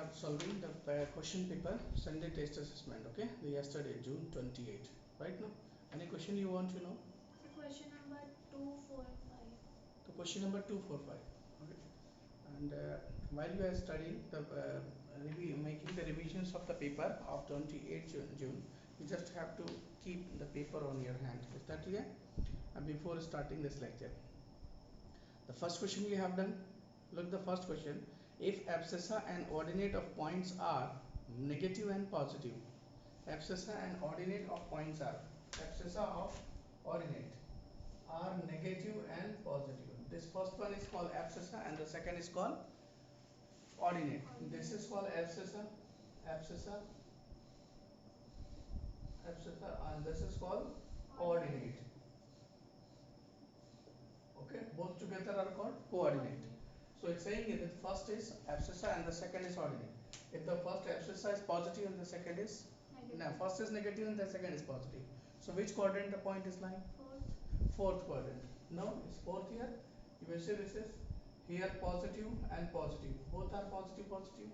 start solving the question paper Sunday test assessment. Okay, the yesterday June 28. Right now, any question you want to know? So question number 2, 4, and 5. The question number 2, 4, 5. Okay, and while you are studying the making the revisions of the paper of 28 June, you just have to keep the paper on your hand. Is that clear? And before starting this lecture, the first question we have done. Look, the first question: if abscissa and ordinate of points are negative and positive, abscissa and ordinate of points are abscissa of ordinate are negative and positive. This first one is called abscissa and the second is called ordinate. This is called abscissa, abscissa, abscissa, and this is called ordinate. Okay, both together are called coordinate. So it's saying that first is abscissa and the second is ordinate. If the first abscissa is positive and the second is Negative. no, first is negative and the second is positive. So which quadrant the point is lying? Fourth. Fourth quadrant. No, it's fourth here. You will see this is here positive and positive. Both are positive, positive.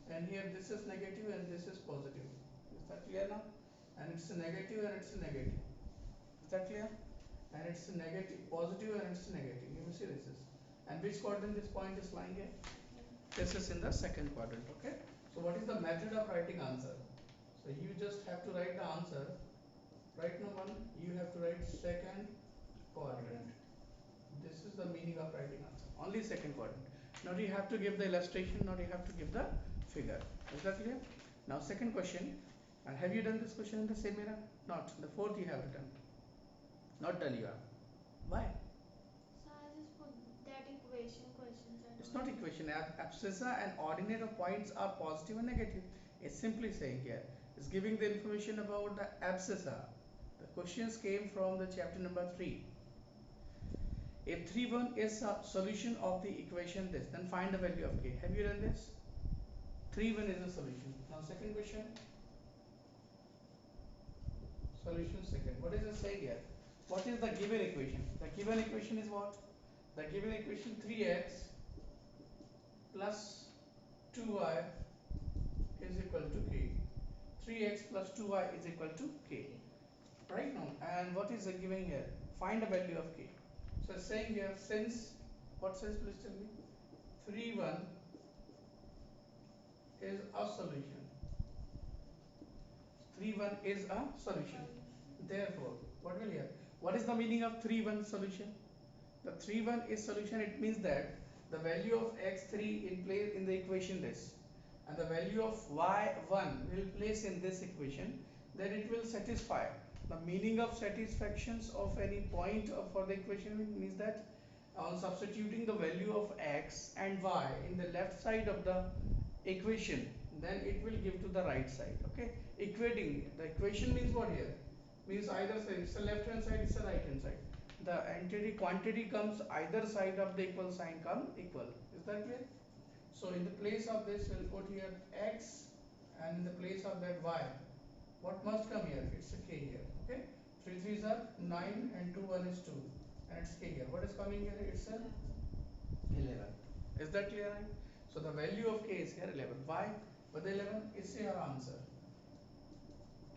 And here this is negative and this is positive. Is that clear now? And it's a negative and it's a negative. Is that clear? And it's a negative, positive and it's a negative. You will see this is. And which quadrant this point is lying in? This is in the second quadrant. Okay. So what is the method of writing answer? So you just have to write the answer. Right now one, you have to write second quadrant. This is the meaning of writing answer. Only second quadrant. Now you have to give the illustration. Now you have to give the figure. Is that clear? Now second question. And have you done this question in the same manner? Not. The fourth you have done. Not done you have. Why? So I just put that equation questions and It's all. not equation. Abscissa and ordinate of points are positive and negative. It's simply saying here. It's giving the information about the abscissa. The questions came from the chapter number 3. If 3 1 is a solution of the equation this, then find the value of k. Have you done this? 3 1 is a solution. Now second question. Solution second. What is it saying here? What is the given equation? The given equation is what? The given equation 3x plus 2y is equal to k. 3x plus 2y is equal to k. Right now, and what is it giving here? Find the value of k. So it's saying here, since, what says, please tell me? 3 1 is a solution. 3 1 is a solution. Therefore, what will here? What is the meaning of 3 1 solution? The 3 1 is solution. It means that the value of x3 in place in the equation this, and the value of y1 will place in this equation. Then it will satisfy. The meaning of satisfactions of any point for the equation means that on substituting the value of x and y in the left side of the equation, then it will give to the right side. Okay, equating the equation means what here? Means either side. It's a left hand side, it's a right hand side. The entity quantity comes either side of the equal sign come equal. Is that clear? So in the place of this we'll put here x, and in the place of that y, what must come here? It's a k here. Okay, 3 3s are 9 and 2 1 is 2, and it's k here. What is coming here? It's a 11. Is that clear? So the value of k is here 11. Why? But the 11 is your answer.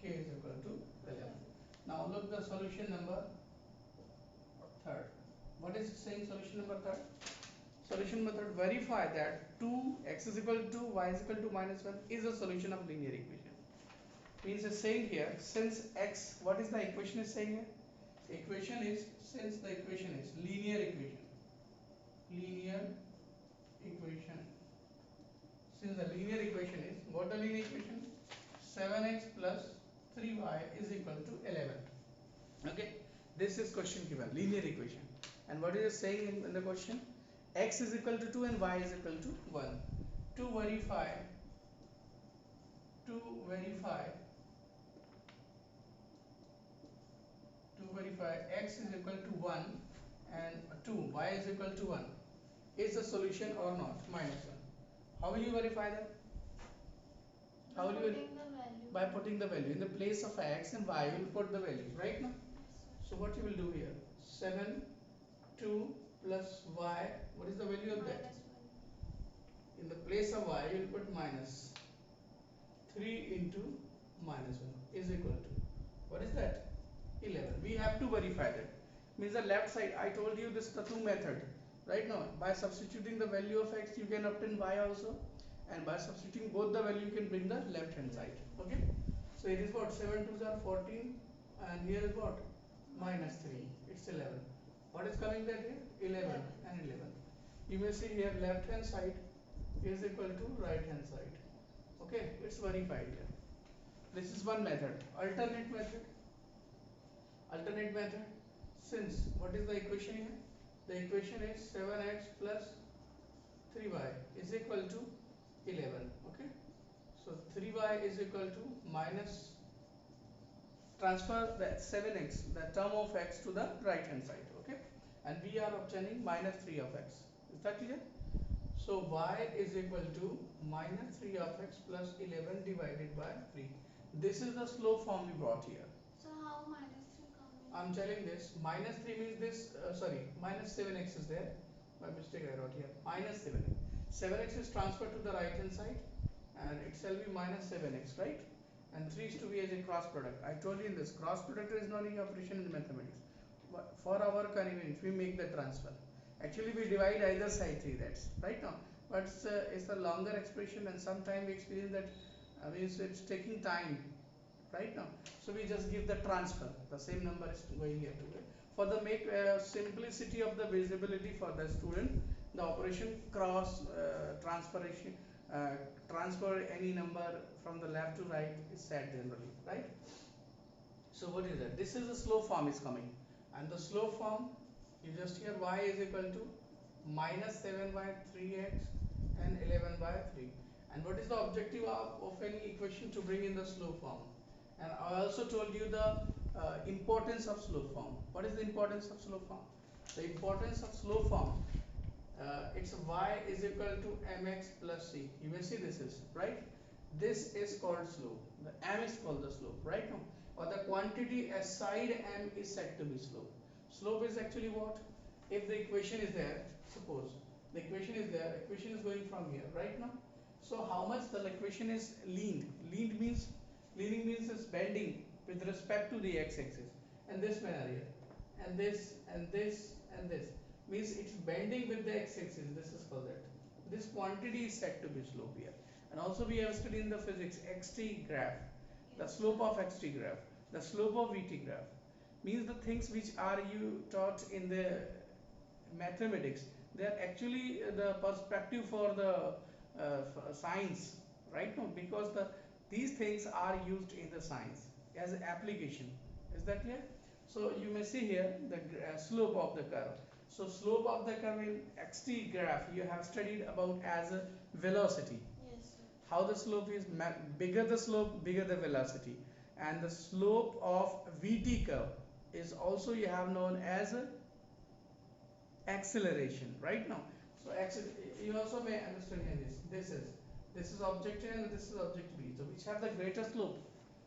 K is equal to 11. Now look the solution number third. What is it saying? Solution number third. Solution method: verify that 2x is equal to y is equal to minus 1 is a solution of linear equation. Means it's saying here, since x, what is the equation is saying here? Equation is, since the equation is linear equation, linear equation, since the linear equation is, what the linear equation? 7x plus 3y is equal to 11. Okay, this is question given, linear equation. And what is it saying in the question? X is equal to 2 and y is equal to 1. To verify, to verify, to verify x is equal to 1 and 2, y is equal to 1, is the solution or not? Minus 1. How will you verify that? How will you? Putting the value. By putting the value in the place of x and y, you will put the value, right now. So what you will do here? 7 2 plus y, what is the value of that? Minus 1. In the place of y, you will put minus 3 into minus 1 is equal to, what is that? 11. We have to verify that. Means the left side, I told you this is the two method. Right now, by substituting the value of x, you can obtain y also. And by substituting both the value, you can bring the left hand side. Okay. So it is what? 7 2s are 14. And here is what? Minus 3. It's 11. What is coming there here? 11 and 11. You may see here left hand side is equal to right hand side. Okay. It's verified here. This is one method. Alternate method, since what is the equation here? The equation is 7x plus 3y is equal to 11. Okay, so 3y is equal to minus, transfer the 7x, the term of x, to the right hand side. Okay, and we are obtaining minus 3 of x. Is that clear? So y is equal to minus 3 of x plus 11 divided by 3. This is the slope form we brought here. So how minus 3 coming? I'm telling this minus 3 means this, sorry, minus 7x is there. By mistake I wrote here minus 7x. 7x is transferred to the right hand side and it shall be minus 7x, right? And 3 is to be as a cross product. I told you in this cross product is not an operation in mathematics. But for our convenience, we make the transfer. Actually, we divide either side 3, that's right now. But it's a longer expression and sometimes we experience that means it's taking time right now, so we just give the transfer, the same number is going here to it for the make simplicity of the visibility for the student. The operation cross transferation, transfer any number from the left to right is said generally, right? So what is that? This is the slope form is coming, and the slope form, you just hear y is equal to minus 7 by 3x and 11 by 3. And what is the objective of any equation? To bring in the slope form. And I also told you the importance of slope form. What is the importance of slope form? The importance of slope form, it's y is equal to mx plus c. You may see this is right. This is called slope. The m is called the slope, right now. Or the quantity aside m is said to be slope. Slope is actually what? If the equation is there, suppose the equation is there, equation is going from here, right now. So how much the equation is leaned? Leaning means is bending with respect to the x-axis, and this manner here, and this and this and this means it's bending with the x-axis. This is called that. This quantity is said to be slope here. And also we have studied in the physics xt graph, the slope of xt graph, the slope of vt graph means the things which are you taught in the mathematics. They are actually the perspective for the science, right now, because these things are used in the science as an application. Is that clear? So you may see here the slope of the curve. So slope of the curve in xt graph you have studied about as a velocity. Yes, sir. How the slope is, bigger the slope, bigger the velocity. And the slope of vt curve is also you have known as a acceleration, right now. So you also may understand here this is object A and this is object B. So which have the greater slope?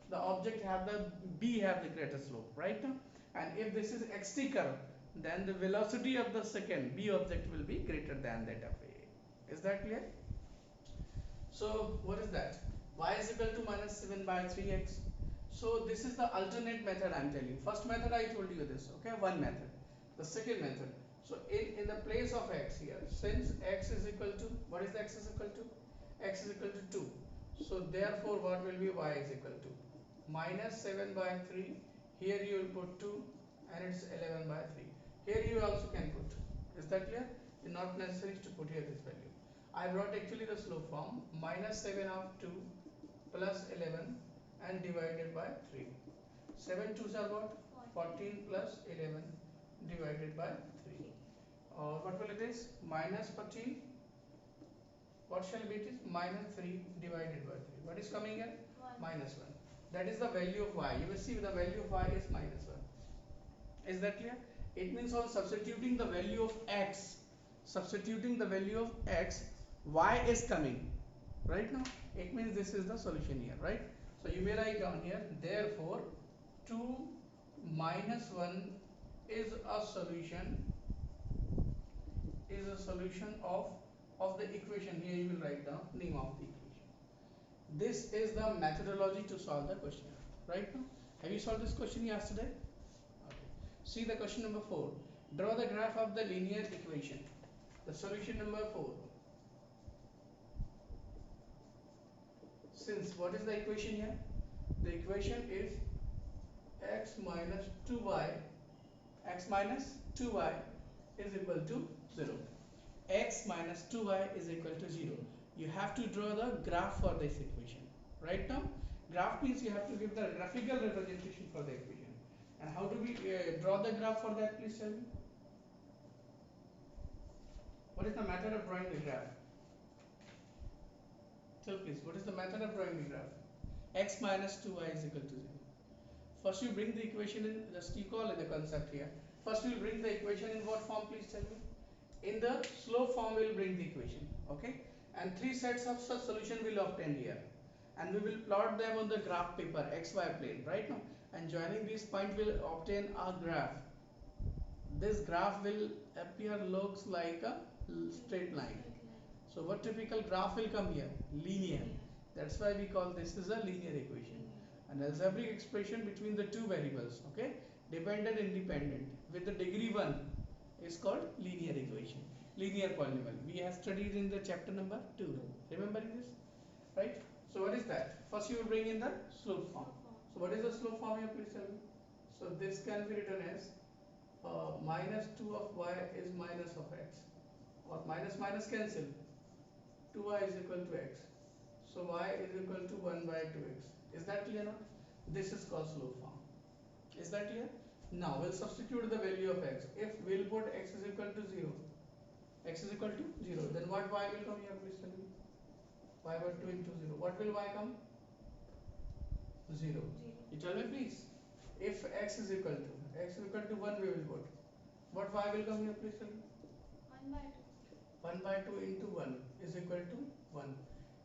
The object have the B have the greater slope, right now. And if this is xt curve, then the velocity of the second B object will be greater than that of A. Is that clear? So what is that? Y is equal to minus 7 by 3x. So this is the alternate method I am telling you. First method I told you this, okay, one method. The second method. So in the place of x here, since x is equal to, what is x is equal to? X is equal to 2. So therefore what will be y is equal to? Minus 7 by 3. Here you will put 2 and it's 11 by 3. Here you also can put. Is that clear? It's not necessary to put here this value. I brought actually the slope form minus 7 of 2 plus 11 and divided by 3. 7 2s are what? 14 plus 11 divided by 3. Or what will it is? Minus 14. What shall be it is? Minus 3 divided by 3. What is coming here? 1. Minus 1. That is the value of y. You will see the value of y is minus 1. Is that clear? It means on substituting the value of x, y is coming. Right now, it means this is the solution here, right? So you may write down here, therefore 2 minus 1 is a solution of of the equation. Here you will write down name of the equation. This is the methodology to solve the question. Right now, have you solved this question yesterday? Okay. See the question number 4. Draw the graph of the linear equation. The solution number 4. Since what is the equation here? The equation is x minus 2y, x minus 2y is equal to 0. X minus 2y is equal to 0. You have to draw the graph for this equation. Right now, graph means you have to give the graphical representation for the equation. And how do we draw the graph for that? Please tell me. What is the method of drawing the graph? Tell please, what is the method of drawing the graph? X minus 2y is equal to 0. First you bring the equation in, just recall in the concept here. First we will bring the equation in what form, please tell me? In the slope form we will bring the equation, okay? And three sets of such solution will obtain here. And we will plot them on the graph paper, xy plane, right now. And joining these points will obtain a graph. This graph will appear looks like a straight line. So what typical graph will come here? Linear. That's why we call this is a linear equation. An algebraic expression between the two variables, okay? Dependent, independent, with the degree 1 is called linear equation. Linear polynomial. We have studied in the chapter number 2. Remembering this? Right? So what is that? First you will bring in the slope form. So what is the slope form here? Please tell me. So this can be written as minus 2 of y is minus of x. Or minus minus cancel. 2y is equal to x. So y is equal to 1 by 2x. Is that clear now? This is called slope form. Is that clear? Now we'll substitute the value of x. If we'll put x is equal to 0, x is equal to 0, then what y will come here? Please tell me. Y by 2 into 0. What will y come? 0. You tell me please. If x is equal to 1, we will put. What y will come here? Please tell me. 1 by 2. 1 by 2 into 1 is equal to 1.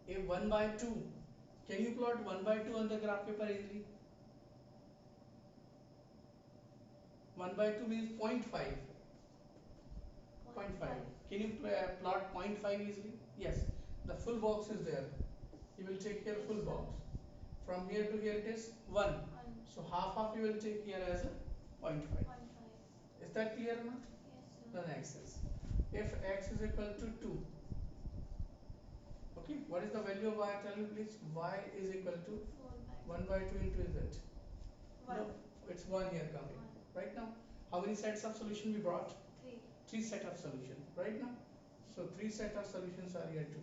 If 1 by 2, can you plot 1 by 2 on the graph paper easily? 1 by 2 means 0.5. 0.5. Can you plot 0.5 easily? Yes. The full box is there. You will take here full box. From here to here it is 1. So half you will take here as a 0.5. Is that clear enough? Yes, The sir. next is, if x is equal to 2, okay, what is the value of y? Tell me please. Y is equal to 1 by 2 into z. 1. No, it's 1 here coming. 1. Right now, how many sets of solution we brought? 3. 3 set of solution. Right now, so 3 set of solutions are here too.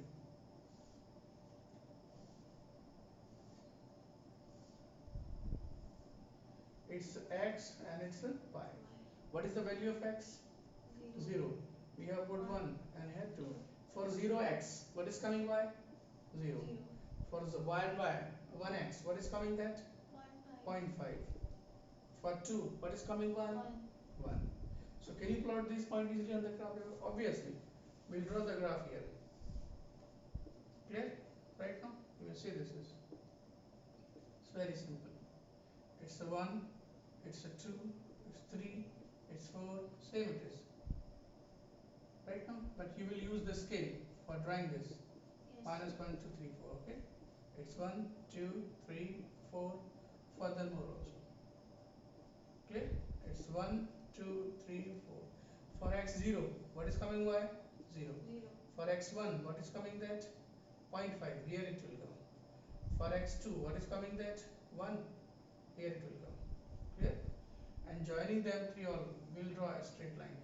It's x and it's a y. What is the value of x? 0. We have put 1 and here 2. For 0x, what is coming y? 0. For the y and y, 1x, what is coming that? 0.5. For 2, what is coming y? 1. So can you plot these points easily on the graph? Obviously, we'll draw the graph here. Clear? Right now, you will see this is. It's very simple. It's a 1, it's a 2, it's 3, it's 4, same it is. Right now, but you will use the scale for drawing this. Yes. Minus 1, 2, 3, 4, okay? It's 1, 2, 3, 4, furthermore also. Clear? It's 1, 2, 3, 4. For x0, what is coming y? 0. 0. For x1, what is coming that? 0.5, here it will come. For x2, what is coming that? 1, here it will come. Clear? And joining them three all, will draw a straight line.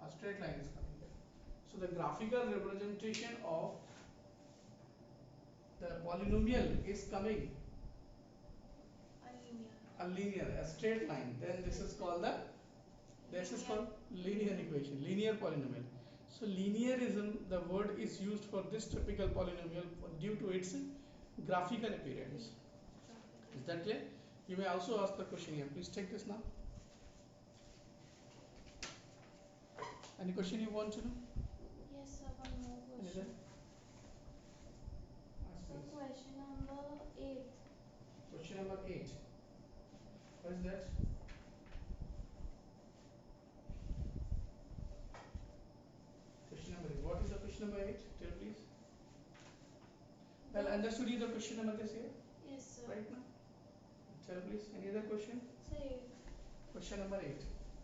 A straight line is coming here. So the graphical representation of the polynomial is coming a linear, a straight line. Then this is called linear equation, linear polynomial. So linearism, the word is used for this typical polynomial due to its graphical appearance. Is that clear? You may also ask the question here. Please take this now. Any question you want to know? Yes, sir. One more question. Ask So please. question number 8. Question number 8. What is that? Question number 8. What is the question number 8? Tell please. Well, The understood you the question number this here yes, sir. right now. Tell please. Any other question? Say Question number 8.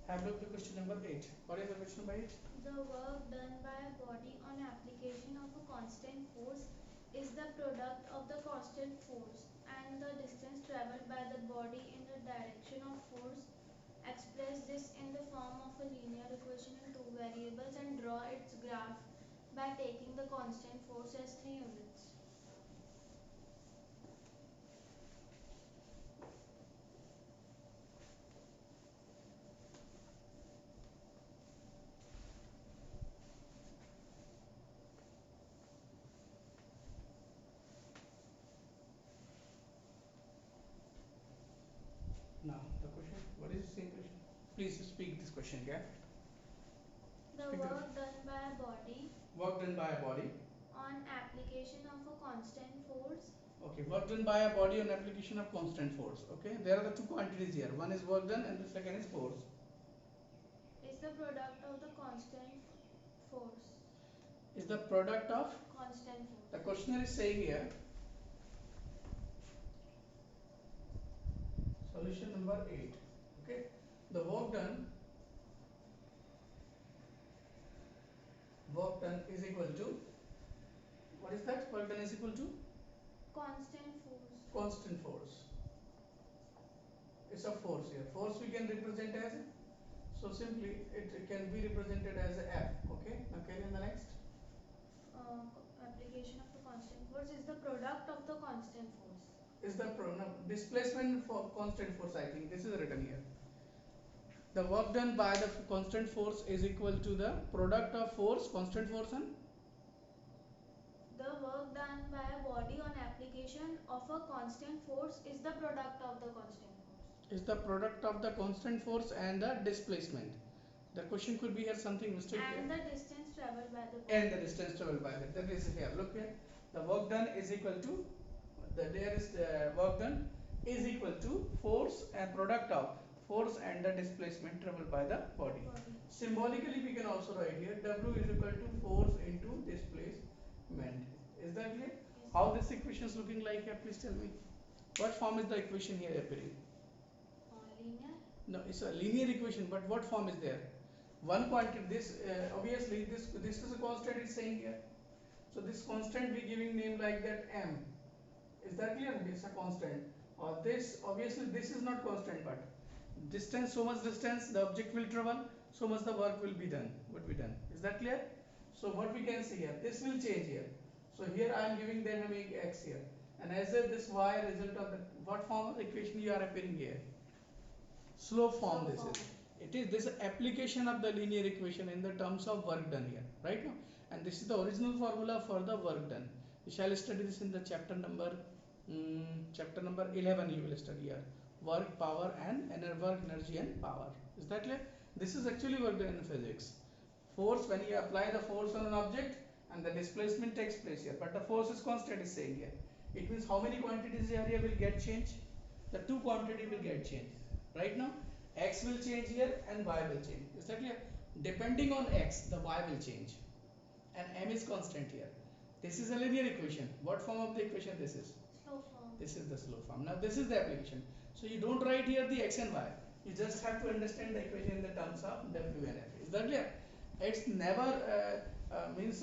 Have a look at question number 8. What is the question number 8? the work done by a body on application of a constant force is the product of the constant force and the distance traveled by the body in the direction of force. Express this in the form of a linear equation in two variables and draw its graph by taking the constant force as 3 units. Now the question. What is the same question? Please speak this question again. The Speak the work done by a body work done by a body. on application of a constant force Okay, work done by a body on application of constant force. Okay, there are the two quantities here. One is work done and the second is force. is the product of the force. Is the product of Constant the force. questioner is saying here. Solution number 8. Okay, the work done is equal to, what is that? Work done is equal to Constant force. constant force. It's a force here. Force we can represent as, so simply it can be represented as a F. Okay, now carry on the next. Application of the constant force is the product of the constant force. Is the displacement for constant force. I think this is written here. The work done by the constant force is equal to the product of force, constant force, and The work done by a body on application of a constant force is the product of the constant force. is the product of the constant force and the displacement. The question could be here something mistake And here. the distance traveled by the body. And the distance traveled by that. That is here. Look here. The work done is equal to the work done is equal to force and product of force and the displacement traveled by the body. Symbolically, we can also write here W is equal to force into displacement. Is that clear? Yes. How this equation is looking like here? Please tell me. What form is the equation here appearing? Linear. No, it's a linear equation, but what form is there? One quantity. This obviously this is a constant. It's saying here. So this constant we giving name like that M. Is that clear? It's a constant. Or this obviously this is not constant, but distance, so much distance the object will travel, so much the work will be done. Is that clear? So what we can see here, this will change here. So here I am giving dynamic x here, and as if this y result of the what form of equation you are appearing here? Slope form. Slope This form. is. It is this application of the linear equation in the terms of work done here, right now, and this is the original formula for the work done. We shall study this in the chapter number 11. You will study here work, power, and work, energy, and power. Is that clear? This is actually work done in physics. Force, when you apply the force on an object, and the displacement takes place here, but the force is constant, is saying here. It means how many quantities area will get changed? The two quantity will get changed. Right now, x will change here and y will change. Is that clear? Depending on x, the y will change, and m is constant here. This is a linear equation. What form of the equation this is? Slope form. This is the slope form. Now this is the application. So you don't write here the x and y. You just have to understand the equation in the terms of w and f. Is that clear? It's never means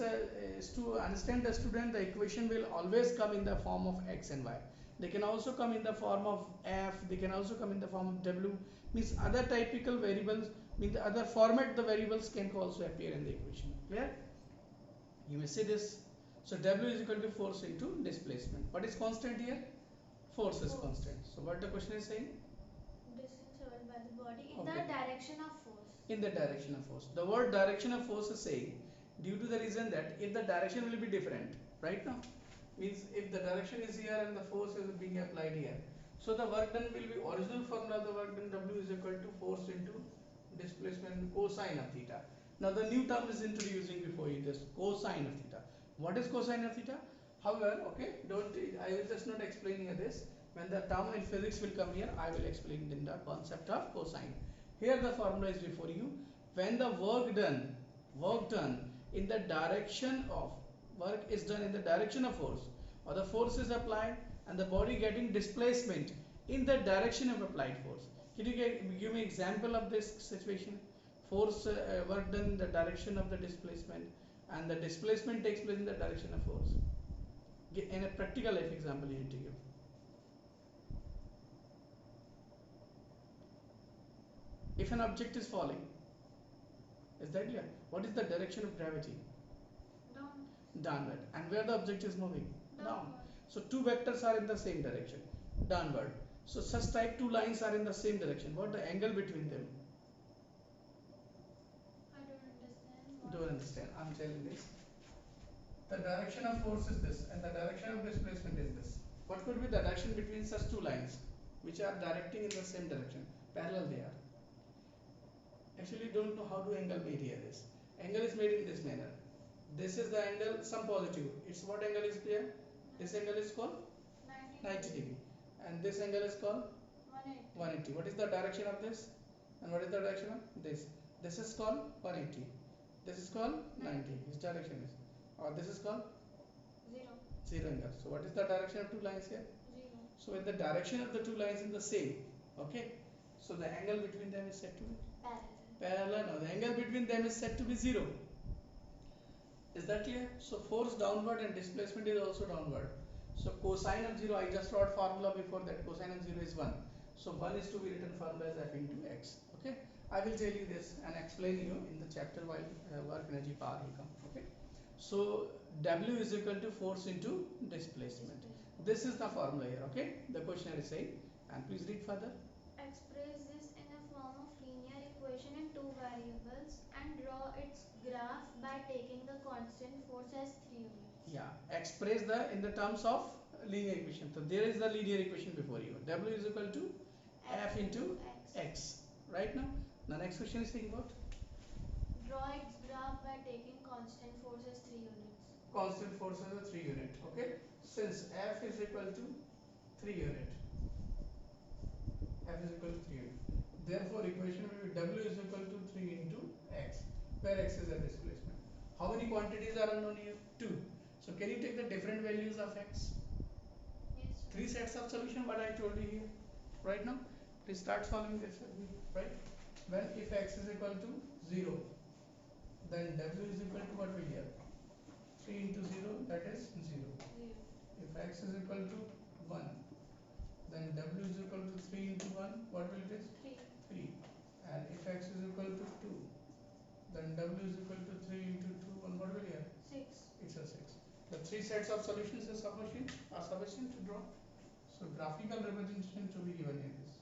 is to understand the student, the equation will always come in the form of x and y. They can also come in the form of f. They can also come in the form of w. Means other typical variables. Means the other format the variables can also appear in the equation. Clear? You may see this. So W is equal to force into displacement. What is constant here? Force is constant. So what the question is saying? Distance traveled by the body in Okay. the direction of force. In the direction of force. The word direction of force is saying due to the reason that if the direction will be different, right now, means if the direction is here and the force is being applied here, so the work done will be original formula of the work done W is equal to force into displacement cosine of theta. Now the new term is introducing before you, this cosine of theta. What is cosine of theta? However, okay, don't I will just not explain here this. When the term in physics will come here, I will explain in the concept of cosine. Here the formula is before you. When the work done in the direction of work is done in the direction of force, or the force is applied and the body getting displacement in the direction of applied force. Can you give me example of this situation? Force work done in the direction of the displacement, and the displacement takes place in the direction of force. In a practical life example you need to give. If an object is falling, is that clear? What is the direction of gravity? Down. Downward. And where the object is moving? Down. Downward. So two vectors are in the same direction, downward. So such type two lines are in the same direction. What the angle between them? I don't understand. Don't understand. I'm telling this. The direction of force is this, and the direction of displacement is this. What could be the direction between such two lines, which are directing in the same direction? Parallel they are. Actually, don't know how to angle made here. This angle is made in this manner. This is the angle, some positive. It's what angle is there? This angle is called 90 degree, and this angle is called 180. What is the direction of this? And what is the direction of this? This is called 180. This is called 90. Its direction is, or this is called 0 angle. So what is the direction of two lines here? 0. So when the direction of the two lines is the same, okay. So the angle between them is said to be parallel. Now the angle between them is said to be 0. Is that clear? So force downward and displacement is also downward. So cosine of 0, I just wrote formula before that. Cosine of 0 is 1. So 1 is to be written formula as f into x. Okay. I will tell you this and explain you in the chapter while work energy power will come. Okay. So W is equal to force into displacement. This is the formula here. Okay. The questionnaire is saying, and please read further. Express this in a form of linear equation in two variables and draw its graph by taking the constant force as 3 units. Yeah, express the in the terms of linear equation. So there is the linear equation before you. W is equal to f into x. Right now, the next question is saying what? Draw its graph by taking constant force as 3 units. Constant force is a 3 unit. Okay, since f is equal to 3 unit, f is equal to 3 unit. Therefore, equation will be W is equal to 3 into x, where x is a displacement. How many quantities are unknown here? 2. So can you take the different values of x? Yes. 3 sets of solution, what I told you here. Right now, please start solving this with me. Right? Well, if x is equal to 0, then W is equal to what we get? 3 into 0, that is 0. 0. If x is equal to 1, then W is equal to 3 into 1, what will it is? 3. 3. And if x is equal to 2, then W is equal to 3 into 2, and what will you have? 6. It's a 6. The 3 sets of solutions are sufficient to draw. So graphical representation to be given in this.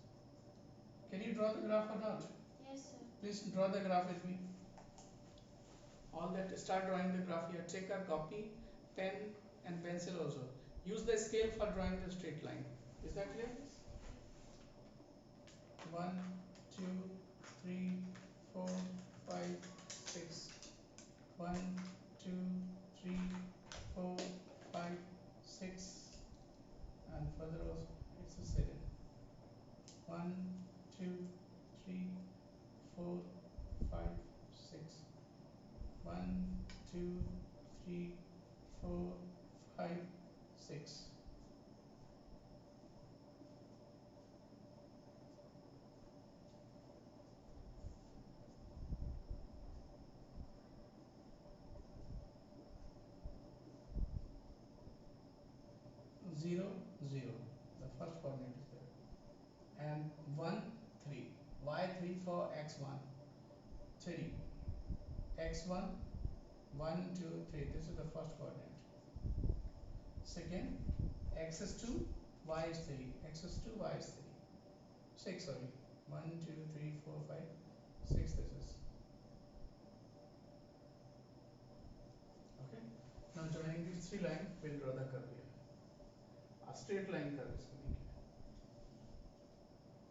Can you draw the graph or not? Yes, sir. Please draw the graph with me. All that, start drawing the graph here. Take a copy, pen and pencil also. Use the scale for drawing the straight line. Is that clear? 1, 2, 3, 4, 5, 6. 1, 2, 3, 4, 5, 6. And further also it's a 7. 1, 2, 3, 4, 5, 6. 1, 2, 3, 4, 5, 6. Zero, 0. The first coordinate is there. And 1, 3. Why 3 for x1? 3. x1, 1, 2, 3. This is the first coordinate. Second, x is 2, y is 3. X is 2, y is 3. 6, sorry. 1, 2, 3, 4, 5, 6. This is. Okay. Now joining these 3 lines, we'll draw the curve here. A straight line curve is coming here.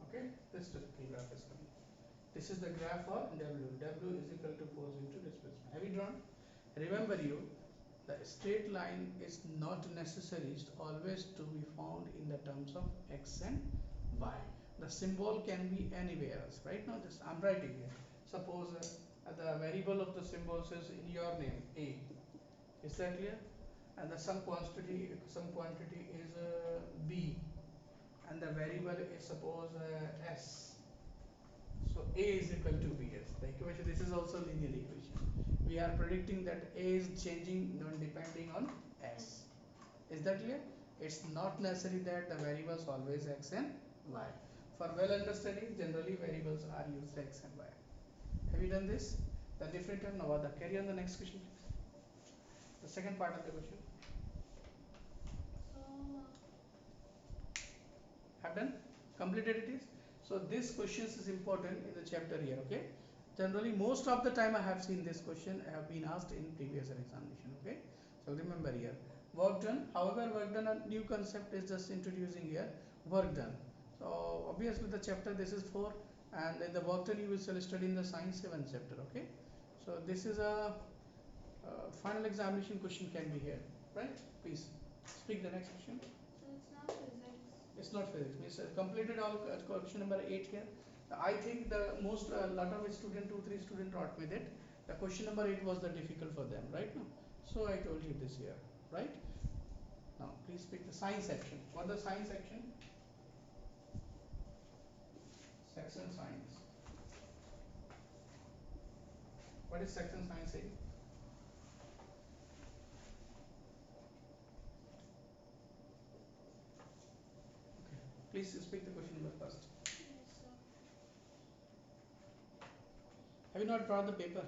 Okay. This typical graph is coming. This is the graph for W. W is equal to force into displacement. Have you drawn? Remember you, the straight line is not necessary, it's always to be found in the terms of x and y. The symbol can be anywhere else. Right now, just I'm writing here. Suppose the very variable of the symbols is in your name A. Is that clear? And the some quantity is B, and the variable is suppose S. So A is equal to Bs. The equation, this is also linear equation. We are predicting that A is changing depending on S. Is that clear? It's not necessary that the variables always X and Y. For well understanding, generally variables are used X and Y. Have you done this? The different term Nawada. Carry on the next question, please. The second part of the question. So, Have done? Completed it is? So this questions is important in the chapter here, okay? Generally most of the time I have seen this question have been asked in previous examination, okay? So remember here, work done. However, work done, a new concept is just introducing here, work done. So obviously the chapter this is 4, and in the work done you will study in the science 7 chapter, okay? So this is a final examination question can be here, right? Please speak the next question. so it's not physics. It's not physics. We completed all question number 8 here. I think the most lot of student 2-3 student wrote with it. The question number 8 was the difficult for them, right? Now, so I told you this here, right? Now please pick the science section. What the science section? Section science. What is section science saying? Okay. Please speak the question number first. Yes, sir. Have you not brought the paper?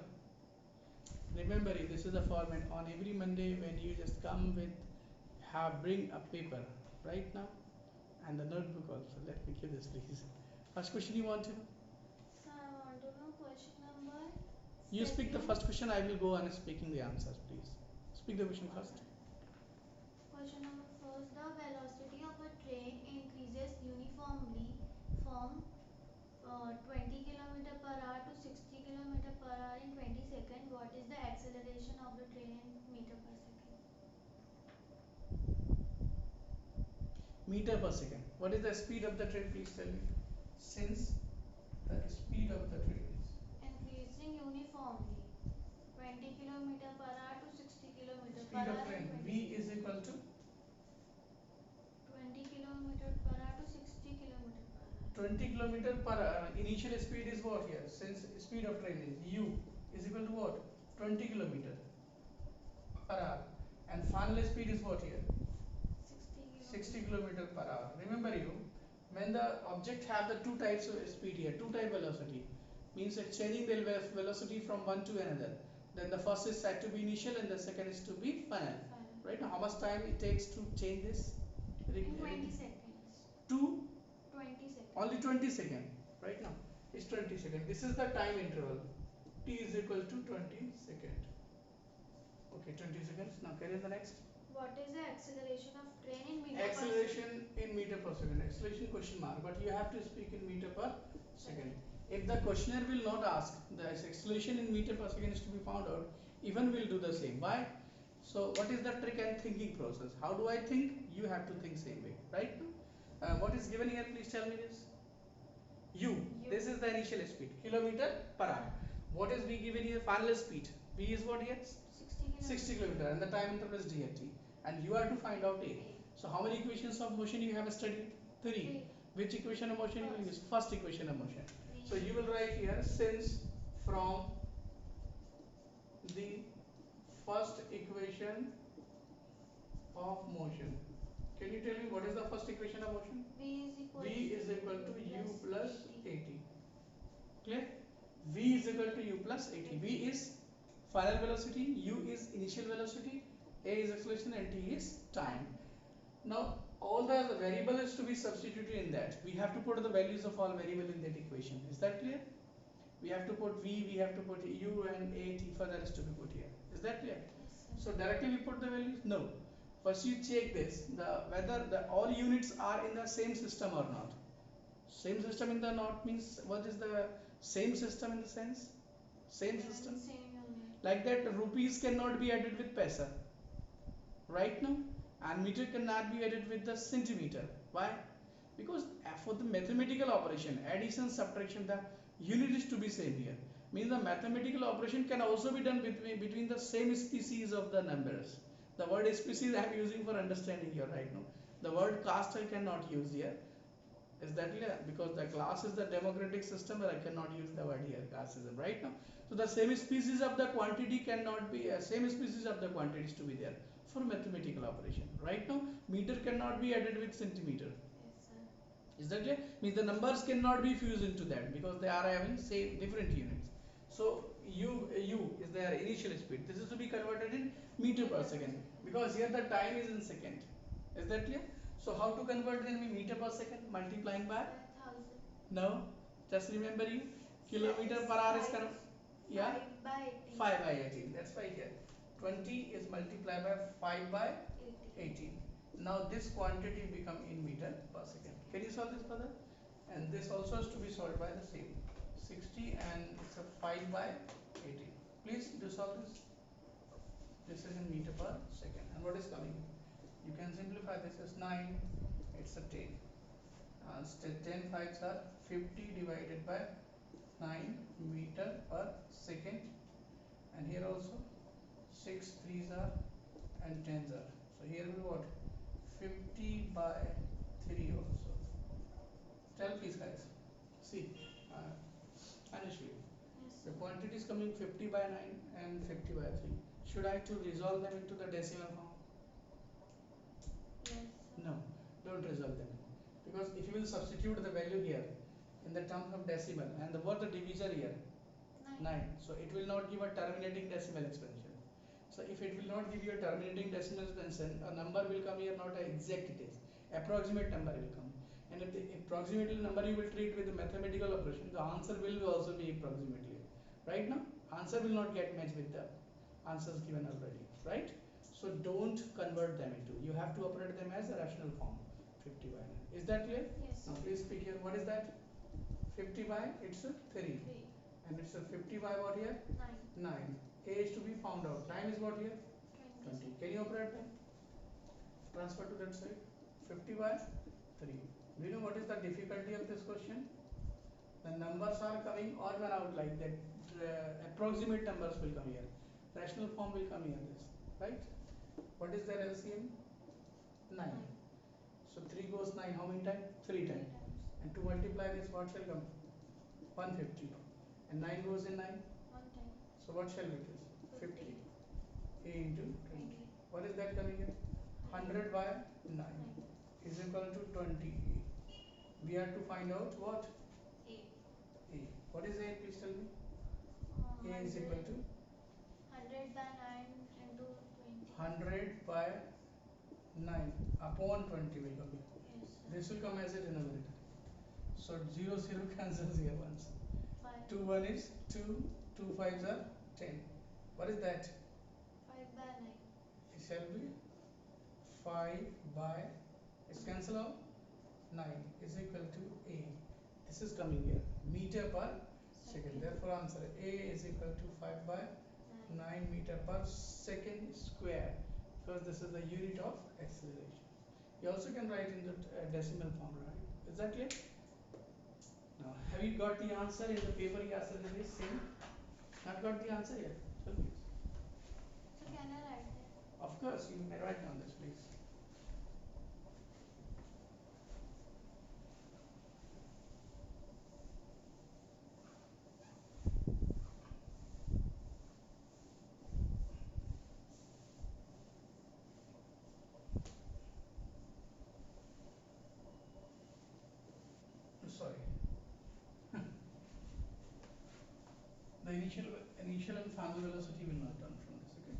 Remember, this is the format. On every Monday, when you just come with, bring a paper right now, and the notebook also. Let me give this, please. First question you want to know? So I want to know question number. You speak the second. first question. I will go on speaking the answers, please. Speak the question first. Question number first. The velocity of a train increases uniformly from 20 km per hour to 60 km per hour in 20 seconds. What is the acceleration of the train in meter per second? Meter per second. What is the speed of the train? Please tell me. Since the speed of the train is Increasing uniformly 20 km per hour to 60 km per speed of hour train in 20 V is seconds. equal to 20 km per hour to 60 km per hour. 20 kilometer per hour. Initial speed is what here? Since speed of train is U is equal to what? 20 kilometer per hour, and final speed is what here? 60 kilometer per hour. Remember you, when the object have the two types of speed here, two type velocity, means it's changing the velocity from one to another. Then the first is said to be initial and the second is to be final. Right now, how much time it takes to change this? In 20 seconds. Two, 20 seconds. only 20 seconds. Right now, it's 20 seconds. This is the time interval. T is equal to 20 seconds. Okay, 20 seconds. Now carry on the next. What is the acceleration of train in meter per second? Acceleration in meter per second. Acceleration question mark, but you have to speak in meter per second. If the questionnaire will not ask the acceleration in meter per second is to be found out, even we'll do the same. Why? So what is the trick and thinking process? How do I think? You have to think same way, right? What is given here? Please tell me this. U. This is the initial speed, kilometer per hour. What is V given here? Final speed. V is what here? 60 kilometer, and the time interval is d at t. And you are to find out A. So how many equations of motion you have studied? 3. Which equation of motion you will use? First equation of motion. So you will write here, since from the first equation of motion. Can you tell me what is the first equation of motion? V is equal to U plus AT. Clear? V is equal to U plus AT. V is final velocity, U is initial velocity, A is acceleration, and T is time. Now all the variable is to be substituted in that. We have to put the values of all variable in that equation. Is that clear? We have to put V, we have to put U, and A, T further is to be put here. Is that clear? Yes, so directly we put the values? No. First you check this, whether the all units are in the same system or not. Same system in the not means what is the same system in the sense? Same system. Same unit. Like that, rupees cannot be added with paisa, right now, and meter cannot be added with the centimeter. Why? Because for the mathematical operation, addition, subtraction, the unit is to be same here. Means the mathematical operation can also be done between the same species of the numbers. The word species I am using for understanding here right now. The word caste I cannot use here. Is that clear? Because the class is the democratic system and I cannot use the word here casteism right now. So the same species of the quantity cannot be same species of the quantities to be there for mathematical operation. Right now meter cannot be added with centimeter. Yes, sir. Is that clear? Means the numbers cannot be fused into that because they are having same different units. So u is their initial speed. This is to be converted in meter per second because here the time is in second. Is that clear? So how to convert then meter per second multiplying by? 1000. No, just remember you kilometer It's per hour is 5, yeah 5 by 18. 5 by 18. That's why here 20 is multiplied by 5 by 18. 18. Now this quantity become in meter per second. Can you solve this further? And this also has to be solved by the same 60 and it's a 5 by 18. Please do solve this. This is in meter per second. And what is coming? You can simplify this as 9. It's a 10. 10 fives are 50 divided by 9 meter per second. And here also 6 threes are and 10s are. So here will be what? 50 by 3 also. Tell please guys. See, Anashri, Yes, the sir. quantity is coming 50 by 9 and 50 by 3. Should I to resolve them into the decimal form? Yes, sir. No, don't resolve them. Because if you will substitute the value here in the terms of decimal and the what the divisor here 9. 9, so it will not give a terminating decimal expansion. So if it will not give you a terminating decimal expansion, a number will come here, not an exact it is, approximate number will come. And if the approximate number you will treat with the mathematical operation, the answer will also be approximately. Right now, answer will not get matched with the answers given already, right? So don't convert them into. You have to operate them as a rational form. 50 by 9. Is that clear? Yes, Now sir. please speak here. What is that? 50 by it's a 3 3. and it's a 50 by what here? 9. 9. A is to be found out. Time is what here? 20. 20. Can you operate them? Transfer to that side. 50 by 3. Do you know what is the difficulty of this question? The numbers are coming odd one out like that. Approximate numbers will come here. Rational form will come here. This right? What is their LCM? 9. 9. So 3 goes 9. How many times? 3 3 times. times. And to multiply this, what shall come? 150. And 9 goes in 9. 1 time. So what shall be this? 50. 50. A into 20. 20. What is that coming in? 100 by 9 9. is equal to 20A. We have to find out what? 8. A. What is A? Please tell me. A is equal to 100 by 9 into 20. 100 by 9 upon 20 will come here. Yes, sir. This will come as a denominator. So 0 0 cancels here once. 5. 2 1 is 2, 2 5s are 10. What is that? 5 by 9. It shall be 5 by, it's cancel out, 9 is equal to A. This is coming here, meter per second. Therefore answer A is equal to 5 by 9. 9 meter per second square, because this is the unit of acceleration. You also can write in the decimal form, right? Is that clear? Now, have you got the answer in the paper yesterday? Same? Not got the answer yet? Tell me. So can I write that? Of course, you may write down this, please. Sorry. The initial and final velocity will not turn from this, okay?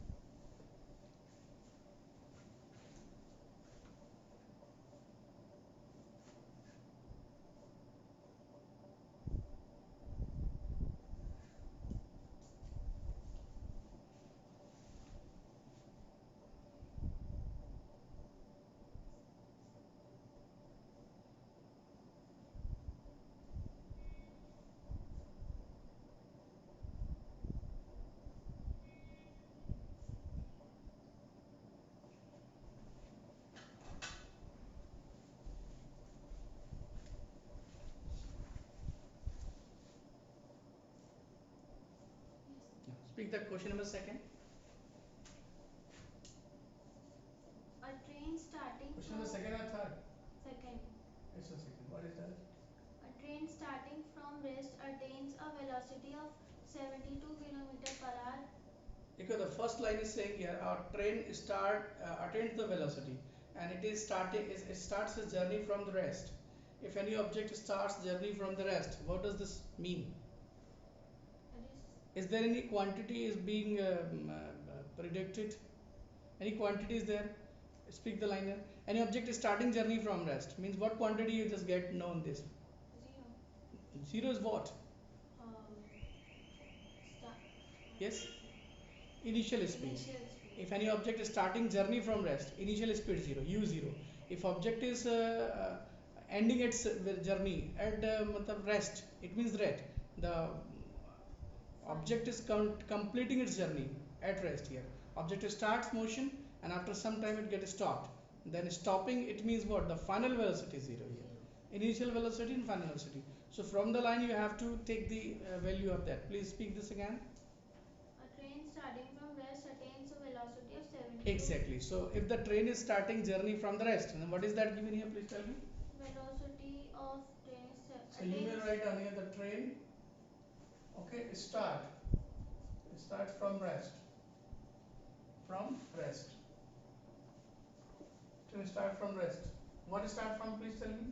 Speak the question number second. A train starting Question from number second or third? second. It's a second. What is that? A train starting from rest attains a velocity of 72 km per hour. Because the first line is saying here, our train attains the velocity, and it starts its journey from the rest. If any object starts journey from the rest, what does this mean? That Is there any quantity is being predicted? Any quantity is there? Speak the line here. Any object is starting journey from rest means what quantity you just get known this? is 0. Zero is what? Start. Yes, initial speed. Initial speed. If any object is starting journey from rest, initial speed 0, u 0. If object is ending its journey at rest, it means that the object is completing its journey at rest here. Object starts motion and after some time it gets stopped. Then stopping, it means what? The final velocity is 0 here. Initial velocity and final velocity. So from the line you have to take the value of that. Please speak this again. A train starting from rest attains a velocity of 72. Exactly. So if the train is starting journey from the rest, then what is that given here? Please tell me. Velocity of train So you will write down here the train. Okay, start from rest. From rest. To start from rest. What is start from? Please tell me.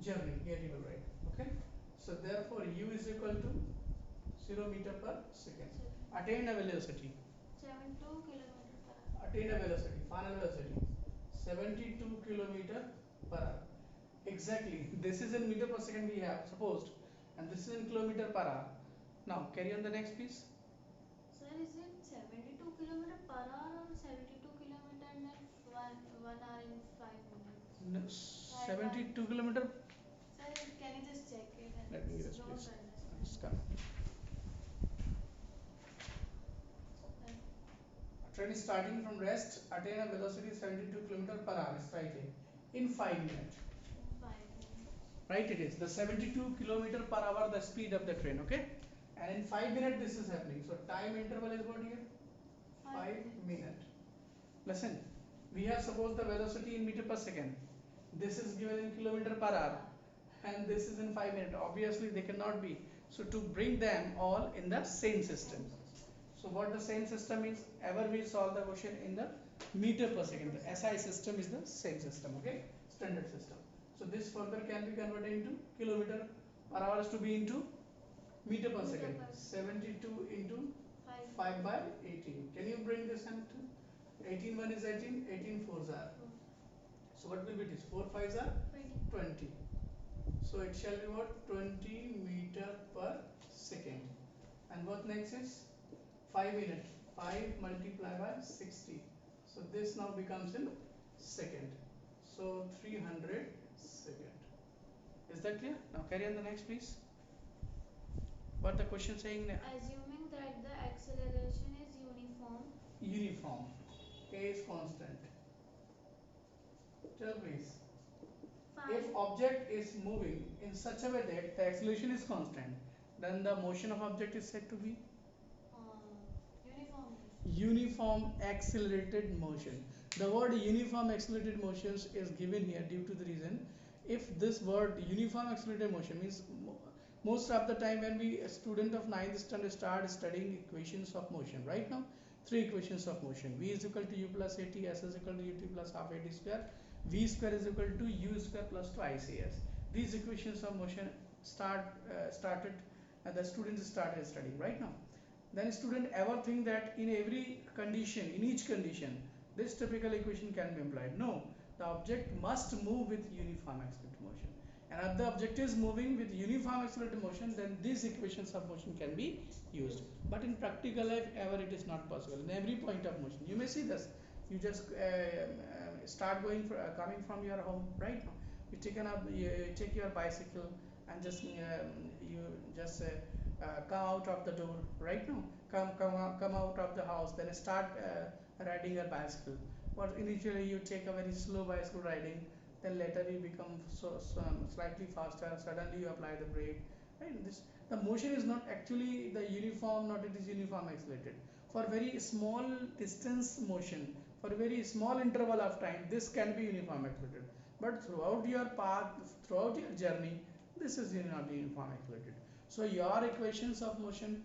Journey. Here you will write. Okay. So therefore, u is equal to 0 meter per second. Attain a velocity. 72 km per hour. Attain a velocity. Final velocity. 72 kilometer per hour. Exactly. This is in meter per second we have supposed, and this is in kilometer per hour. Now carry on the next piece. Sir, is it 72 km per hour or 72 km and then 1 hour in 5 minutes? No, 72 kilometer. Sir, can you just check it? Let me just Don't please. understand. Just come. Sir, Train is starting from rest, attain a velocity 72 kilometer per hour. It's right here. In 5 minutes. in 5 minutes. Right, it is the 72 kilometer per hour the speed of the train. Okay, and in 5 minutes this is happening. So time interval is what here? 5 minutes. Listen, we have supposed the velocity in meter per second. This is given in kilometer per hour, and this is in 5 minutes. Obviously they cannot be. So to bring them all in the same system. So what the same system is, ever we solve the question in the meter per second. The SI system is the same system. Okay, standard system. So this further can be converted into kilometer per hour is to be into meter per second. 72 into 5 by 18. Can you bring this into 18 1 is 18, 18 4s are. So what will be this? 4 5s are 20. So it shall be what? 20 meter per second. And what next is 5 minutes. 5 multiplied by 60. So this now becomes in second. So 300 second. Is that clear? Now carry on the next please. What the question saying now? Assuming that the acceleration is uniform. Uniform. A is constant. Tell please. If object is moving in such a way that the acceleration is constant, then the motion of object is said to be Uniform. uniform accelerated motion. The word uniform accelerated motions is given here due to the reason, if this word uniform accelerated motion means most of the time when we a student of 9th standard start studying equations of motion, right now 3 equations of motion: v is equal to u plus at, s is equal to ut plus half at square, v square is equal to u square plus twice as. These equations of motion started the students started studying right now. Then student ever think that in every condition, in each condition, this typical equation can be employed? No, the object must move with uniform accelerated motion. And if the object is moving with uniform accelerated motion, then these equations of motion can be used. But in practical life, ever it is not possible. In every point of motion, you may see this. You just start going for, coming from your home right now. You take your bicycle and just you just come out of the door right now. Come out of the house, then start riding your bicycle. But initially you take a very slow bicycle riding, then later you become slightly faster. Suddenly you apply the brake. Right? the motion is not actually the uniform, not it is uniform accelerated. For very small distance motion, for a very small interval of time, this can be uniform accelerated. But throughout your path, throughout your journey, this is not uniform accelerated. So your equations of motion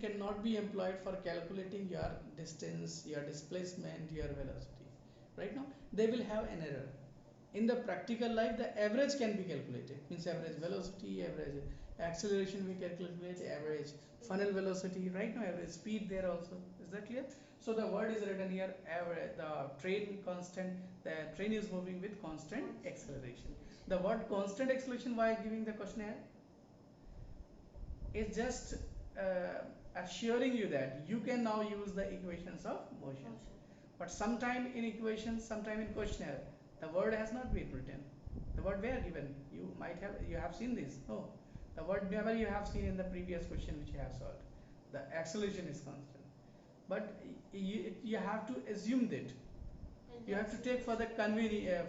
cannot be employed for calculating your distance, your displacement, your velocity. Right now, they will have an error. In the practical life, the average can be calculated, means average velocity, average acceleration we calculate, average funnel velocity, right now average speed there also. Is that clear? So the word is written here, average, the train constant, the train is moving with constant acceleration. The word constant acceleration, why giving the questionnaire, is just assuring you that you can now use the equations of motion. But sometime in equations, sometime in questionnaire, the word has not been written. The word were given. You have seen this. No, the word never you have seen in the previous question which you have solved. The acceleration is constant, but you have to assume that. You have to take for the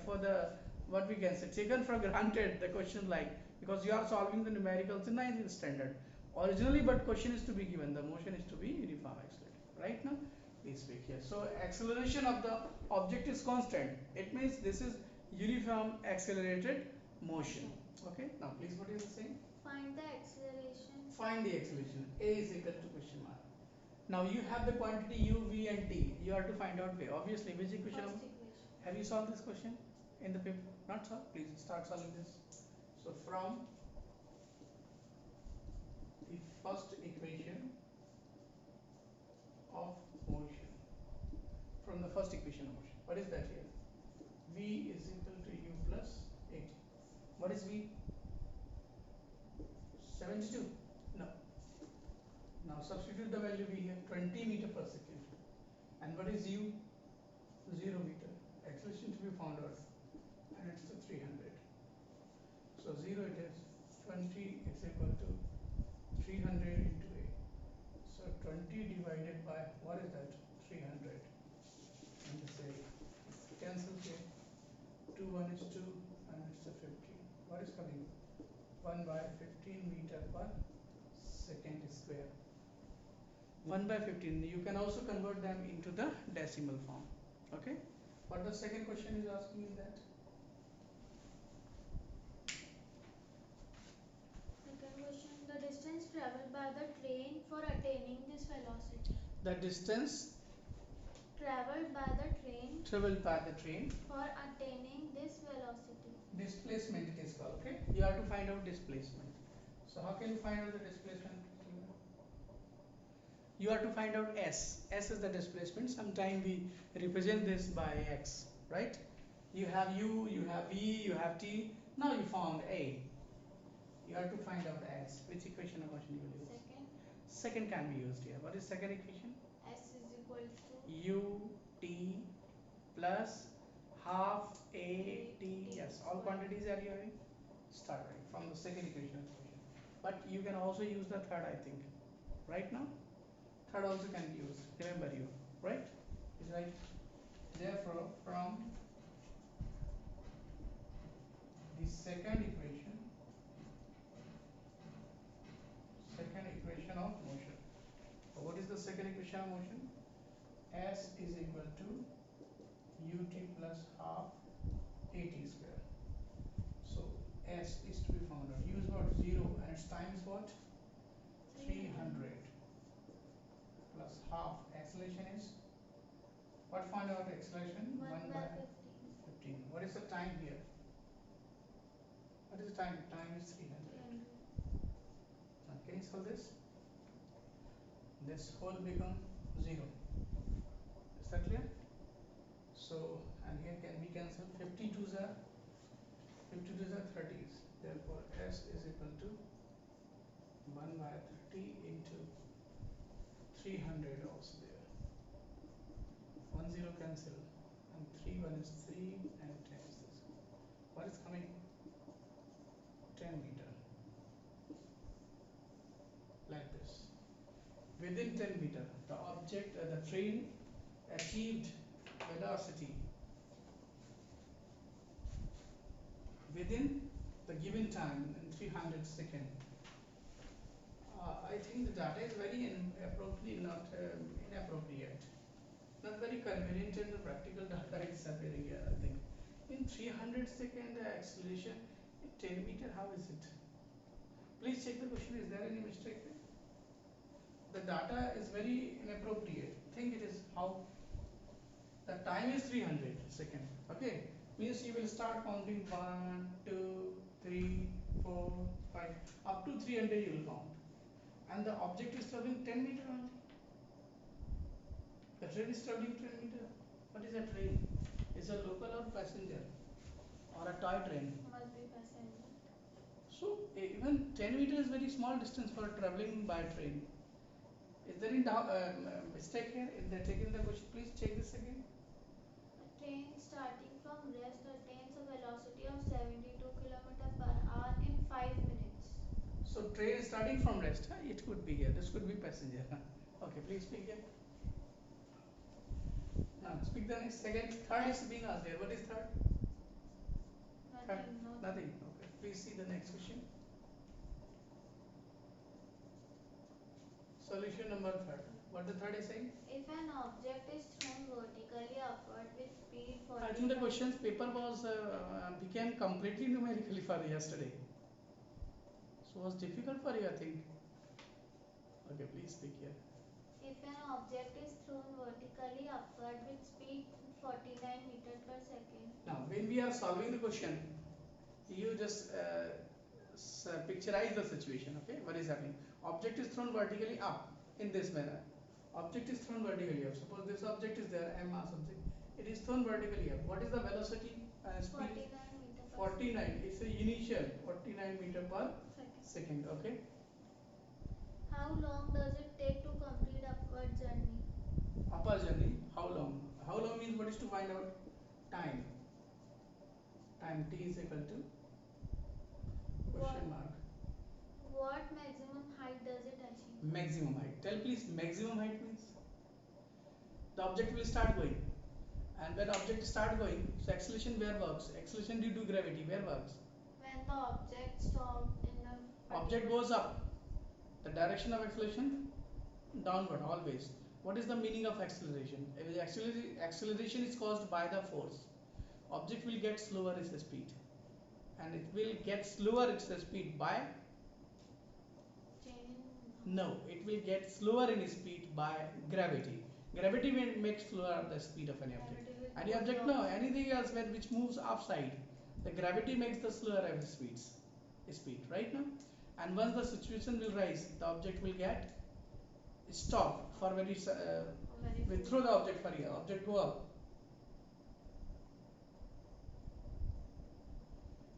for the what we can say taken for granted the question, like, because you are solving the numericals in 9th standard originally, but question is to be given, the motion is to be uniform accelerated. Right now, please speak here. So acceleration of the object is constant, it means this is uniform accelerated motion. Okay, now please, what is the saying? Find the acceleration. Find the acceleration. A is equal to question mark. Now you have the quantity u, v and t. You have to find out way. Obviously, which equation? First equation. Have you solved this question in the paper? Not solved? Please start solving this. So from the first equation of motion, from the first equation of motion, what is that here? V is equal to u plus 80. What is V? 72. No. Now substitute the value V here, 20 meter per second. And what is u? 0 meter. Acceleration to be found out, and it's the 300. So 0 it is, 20 is equal to 300 into A. So 20 divided by, what is that? 300. And this A cancels here. 2 1 is 2, and it's the 15. What is coming? 1 by 15 meter per second square. 1 by 15. You can also convert them into the decimal form. Okay. What the second question is asking is that? Second question, the distance traveled by the train for attaining this velocity. The distance Traveled by the train for attaining this velocity. Displacement it is called. Okay, you have to find out displacement. So how can you find out the displacement? You have to find out s. S is the displacement. Sometime we represent this by x, right? You have u, you have v, you have t. Now you found a. You have to find out s. Which equation of motion you will use? Second can be used here. What is second equation? S is equal to u t plus half a t. Yes, all quantities are you having? Start right from the second equation. But you can also use the third, I think. Right now, third also can be used. Remember you, right? Is right. Therefore, from the second equation of motion. So what is the second equation of motion? S is equal to ut plus half at square. So S is to be found out. U is what? 0, and its time is what? 300 plus half. Acceleration is what? Find out acceleration? 1 by 15. What is the time here? What is the time? Time is 300. Now can you solve this? This whole become 0. Is that clear? So, and here can we cancel 52s are 30s. Therefore, S is equal to 1 by 30 into 300 also there. 1 0 cancel, and 3 1 is 3, and 10 is this. What is coming? 10 meter. Like this. Within 10 meter, the object, the train achieved velocity within the given time in 300 seconds. I think the data is very inappropriate, not inappropriate, not very convenient, and the practical data is appearing here. I think in 300 second acceleration in 10 meter, how is it? Please check the question. Is there any mistake there? The data is very inappropriate. Think it is how the time is 300 second. Okay, means you will start counting 1, 2, 3, 4, 5, up to 300 you will count, and the object is traveling 10 meter only. The train is traveling 10 meter. What is a train? Is a local or passenger or a toy train? Must be passenger. So even 10 meter is very small distance for traveling by train. Is there any mistake here? If they taken the question, please check this again. A train starting from rest attains a velocity of 72 km per hour in 5 minutes. So train starting from rest. Huh? It could be here. This could be passenger. Huh? Okay, please speak here. Now speak the next. Second, third is being asked here. What is third? Third, Nothing, no. nothing. Okay. Please see the next question. Solution number third. What the third is saying? If an object is thrown vertically upward with speed I think the 40 questions paper was became completely numerically for yesterday. So was difficult for you, I think. Okay, please speak here. if an object is thrown vertically upward with speed 49 meters per second. Now, when we are solving the question, you just picturize the situation. Okay, what is happening? Object is thrown vertically up in this manner. Object is thrown vertically up. Suppose this object is there, m mass object. It is thrown vertically up. What is the velocity? Speed 49 meters per 49. It's the initial 49 meter per second. second. Okay. How long does it take to complete upward journey? Upper journey. How long? How long means what is to find out? Time. Time t is equal to What, question mark. what maximum height does it achieve? Maximum height. Tell please. Maximum height means the object will start going, and when object start going, so acceleration where works? Acceleration due to gravity where works? When the object stopped in the Object goes up. The direction of acceleration downward always. What is the meaning of acceleration? Acceleration is caused by the force. Object will get slower its speed, and it will get slower its speed by change no. It will get slower in speed by gravity. Gravity will make slower the speed of any object. gravity will Any pull object the no. object. Anything else which moves upside, the gravity makes the slower of speed right now. And once the situation will rise, the object will get stop for very Very we throw the object for here. Object go up.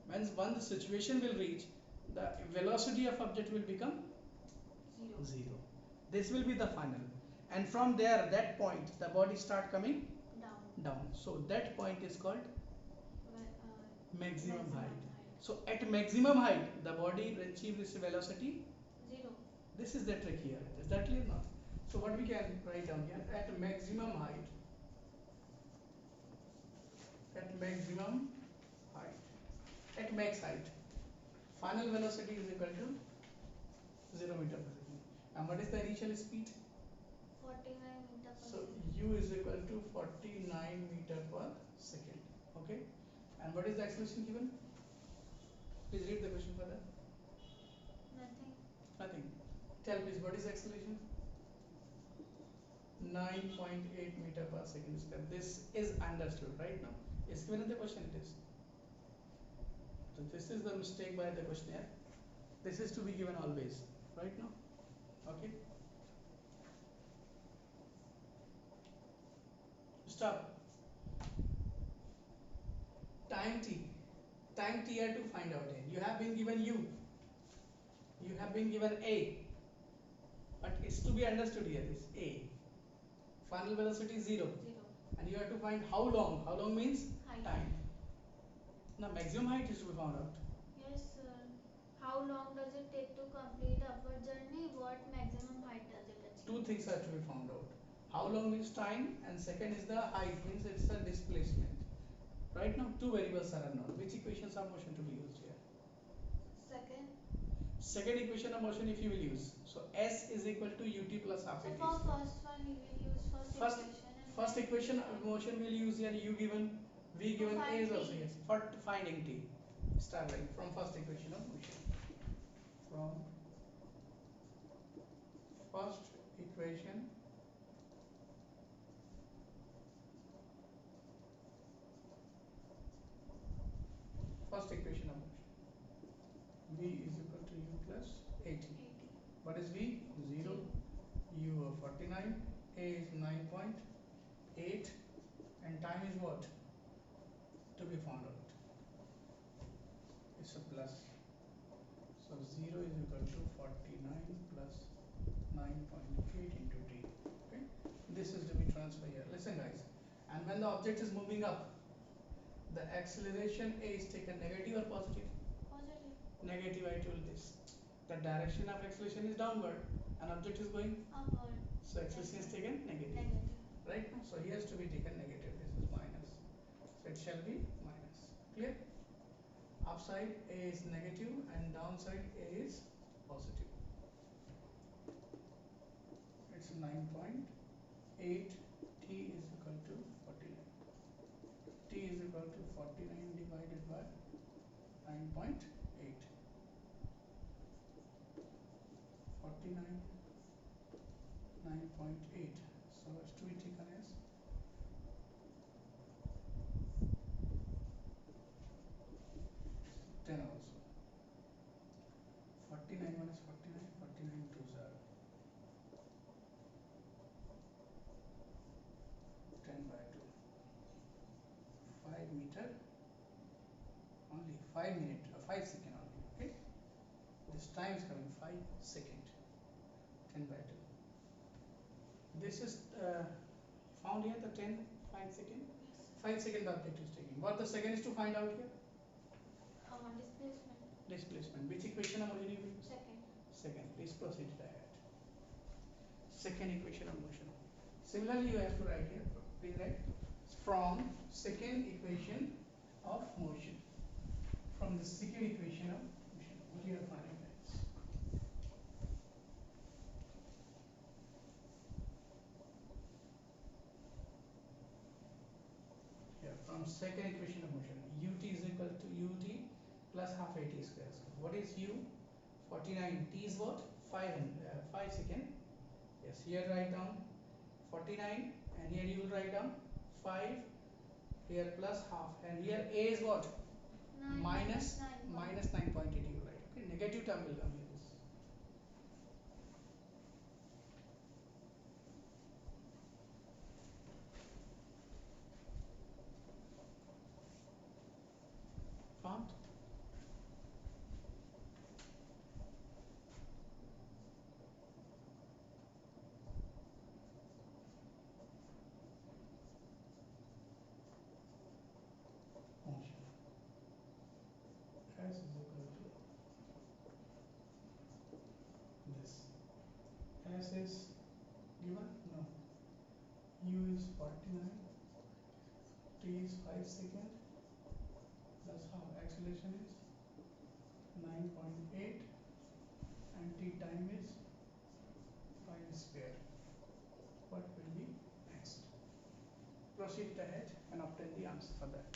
Once the situation will reach, the velocity of object will become zero. 0. This will be the final, and from there, that point, the body start coming Down. down. So that point is called maximum height. So at maximum height, the body will achieve this velocity. Zero. This is the trick here. Is that clear now? So what we can write down here? At maximum height. At maximum height. At max height, final velocity is equal to 0 meter per second. And what is the initial speed? 49 meters per So second. u is equal to 49 meter per second. Okay. And what is the acceleration given? Please read the question further. Nothing. Nothing. Tell please, what is acceleration? 9.8 meter per second square. This is understood right now. It's given in the question. It is. So this is the mistake by the questionnaire. This is to be given always right now. Okay. Stop. Time t. Time t are to find out in. You have been given u. You have been given a. But it's to be understood here. This a. Final velocity is 0. Zero. And you have to find how long. How long means Height. time. Now maximum height is to be found out. Yes, sir. How long does it take to complete upward journey? What maximum height does it achieve? Two things are to be found out. How long means time, and second is the height, means it's the displacement. Right now, two variables are unknown. Which equations are motion to be used here? Second. Second equation of motion if you will use. So S is equal to ut plus half So at for square. first one you will use First, equation and first then equation of motion will use here u given, v to given, a find is also t. here. For finding t, start writing from first equation of motion. From first equation first equation of motion. V is equal to u plus 80. 80. What is V? 0. U of 49. A is 9.8. And time is what? To be found out. It's a plus. So 0 is equal to 49 plus 9.8 into t. Okay. This is to be transferred here. Listen guys. And when the object is moving up, the acceleration A is taken negative or positive? Positive. Negative, I told this. The direction of acceleration is downward and object is going Upward. so acceleration is taken negative. Negative. Right? So he has to be taken negative. This is minus. So it shall be minus. Clear? Upside A is negative and downside A is positive. It's 9.8. T is equal to 49. T is equal to 49 divided by 9.8. 49 9.8. So it's to be taken as 10 also. 49 minus 49, 49 twos are 10 by 2. 5 meter only, 5 minute, 5 second only. Okay, this time is coming 5 second, 10 by 2. This is found here, the 10, 5 second. 5 second the object is taking. What the second is to find out here? Displacement. Displacement. Which equation of motion you will use? Second. Second. Please proceed ahead. Second equation of motion. Similarly, you have to write here. Please write from second equation of motion. From the second equation of motion, what you are finding is here from second equation of motion, ut is equal to ut plus half at square. What is u? 49. T is what? 5 second. Yes, here write down 49 and here you will write down 5, here plus half, and here a is what? 9 minus 9. minus 9.8 you will write. Okay, negative term will come here. Found? Motion. S is equal to this. S is given? No. U is 49, T is 5 second, plus how acceleration is 9.8 and T time is 5 square. What will be next? Proceed ahead and obtain the answer for that.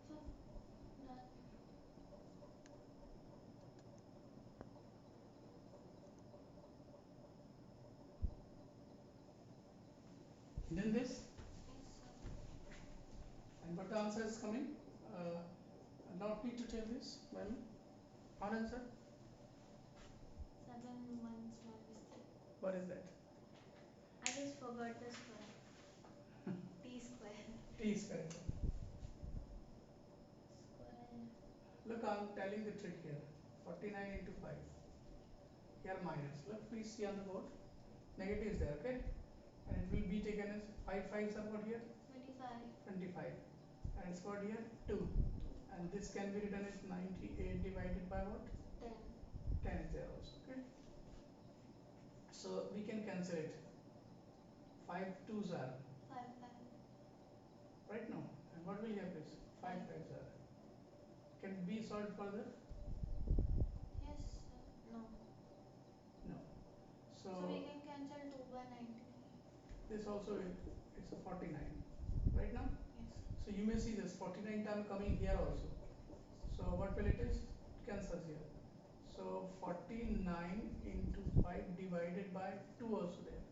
So done. Then this, Yes, sir. and what the answer is coming? Not need to tell this, well, what answer? 7, one small mistake. What is that? I just forgot the square. T square. T square. Square. Look, I'm telling the trick here. 49 into 5. Here minus. Look, please see on the board. Negative is there, okay? And it will be taken as 5 5s are what here? 25. 25. And it's what here? 2. And this can be written as 98 divided by what? 10. 10 is there also. Okay. So we can cancel it. 5 twos are 5, 5. right now. And what will you have is 5 fives are. Can it be solved further? Yes, sir. No. No. So So we can cancel 2 by 99. this also it's a 49 right now. Yes. So you may see this 49 term coming here also. So what will it is? It cancels here. So 49 into 5 divided by 2 also there.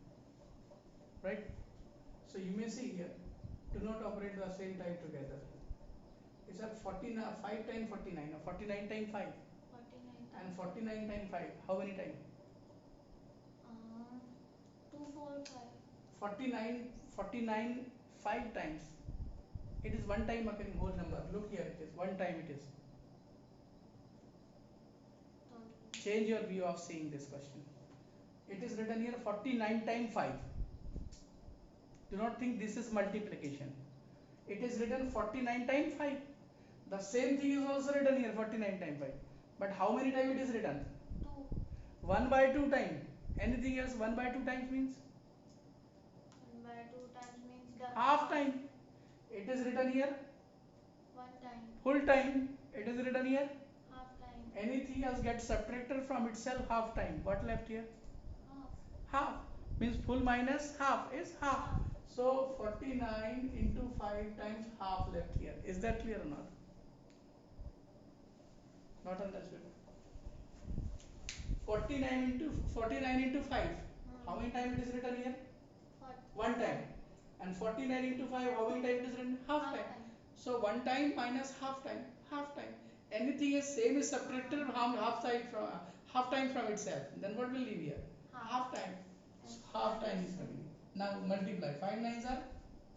Right? So you may see here, do not operate the same time together. It's a 49, 5 times 49, or 49 times 5. 49 And times 49 times 5, how many times? 2, 4, 5. 49, 49, 5 times. It is one time occurring whole number. Look here, it is one time it is. Change your view of seeing this question. It is written here 49 times 5. Do not think this is multiplication. It is written 49 times 5. The same thing is also written here 49 times 5. But how many times it is written? 2. 1 by 2 times. Anything else 1 by 2 times means? 1 by 2 times means the Half time. It is written here 1 time. full time. It is written here Half time. anything else gets subtracted from itself half time. What left here? Half. Half. Means full minus half is half. Half. So 49 into 5 times half left here. Is that clear or not? Not understood. 49 into 5. How many times it is written here? One time. And 49 into 5, how many times it is written? Half time. So one time minus half time. Half time. Anything is same is subtracted half time from itself. Then what will leave here? Half time. So half time is coming. Now multiply. 5 nines are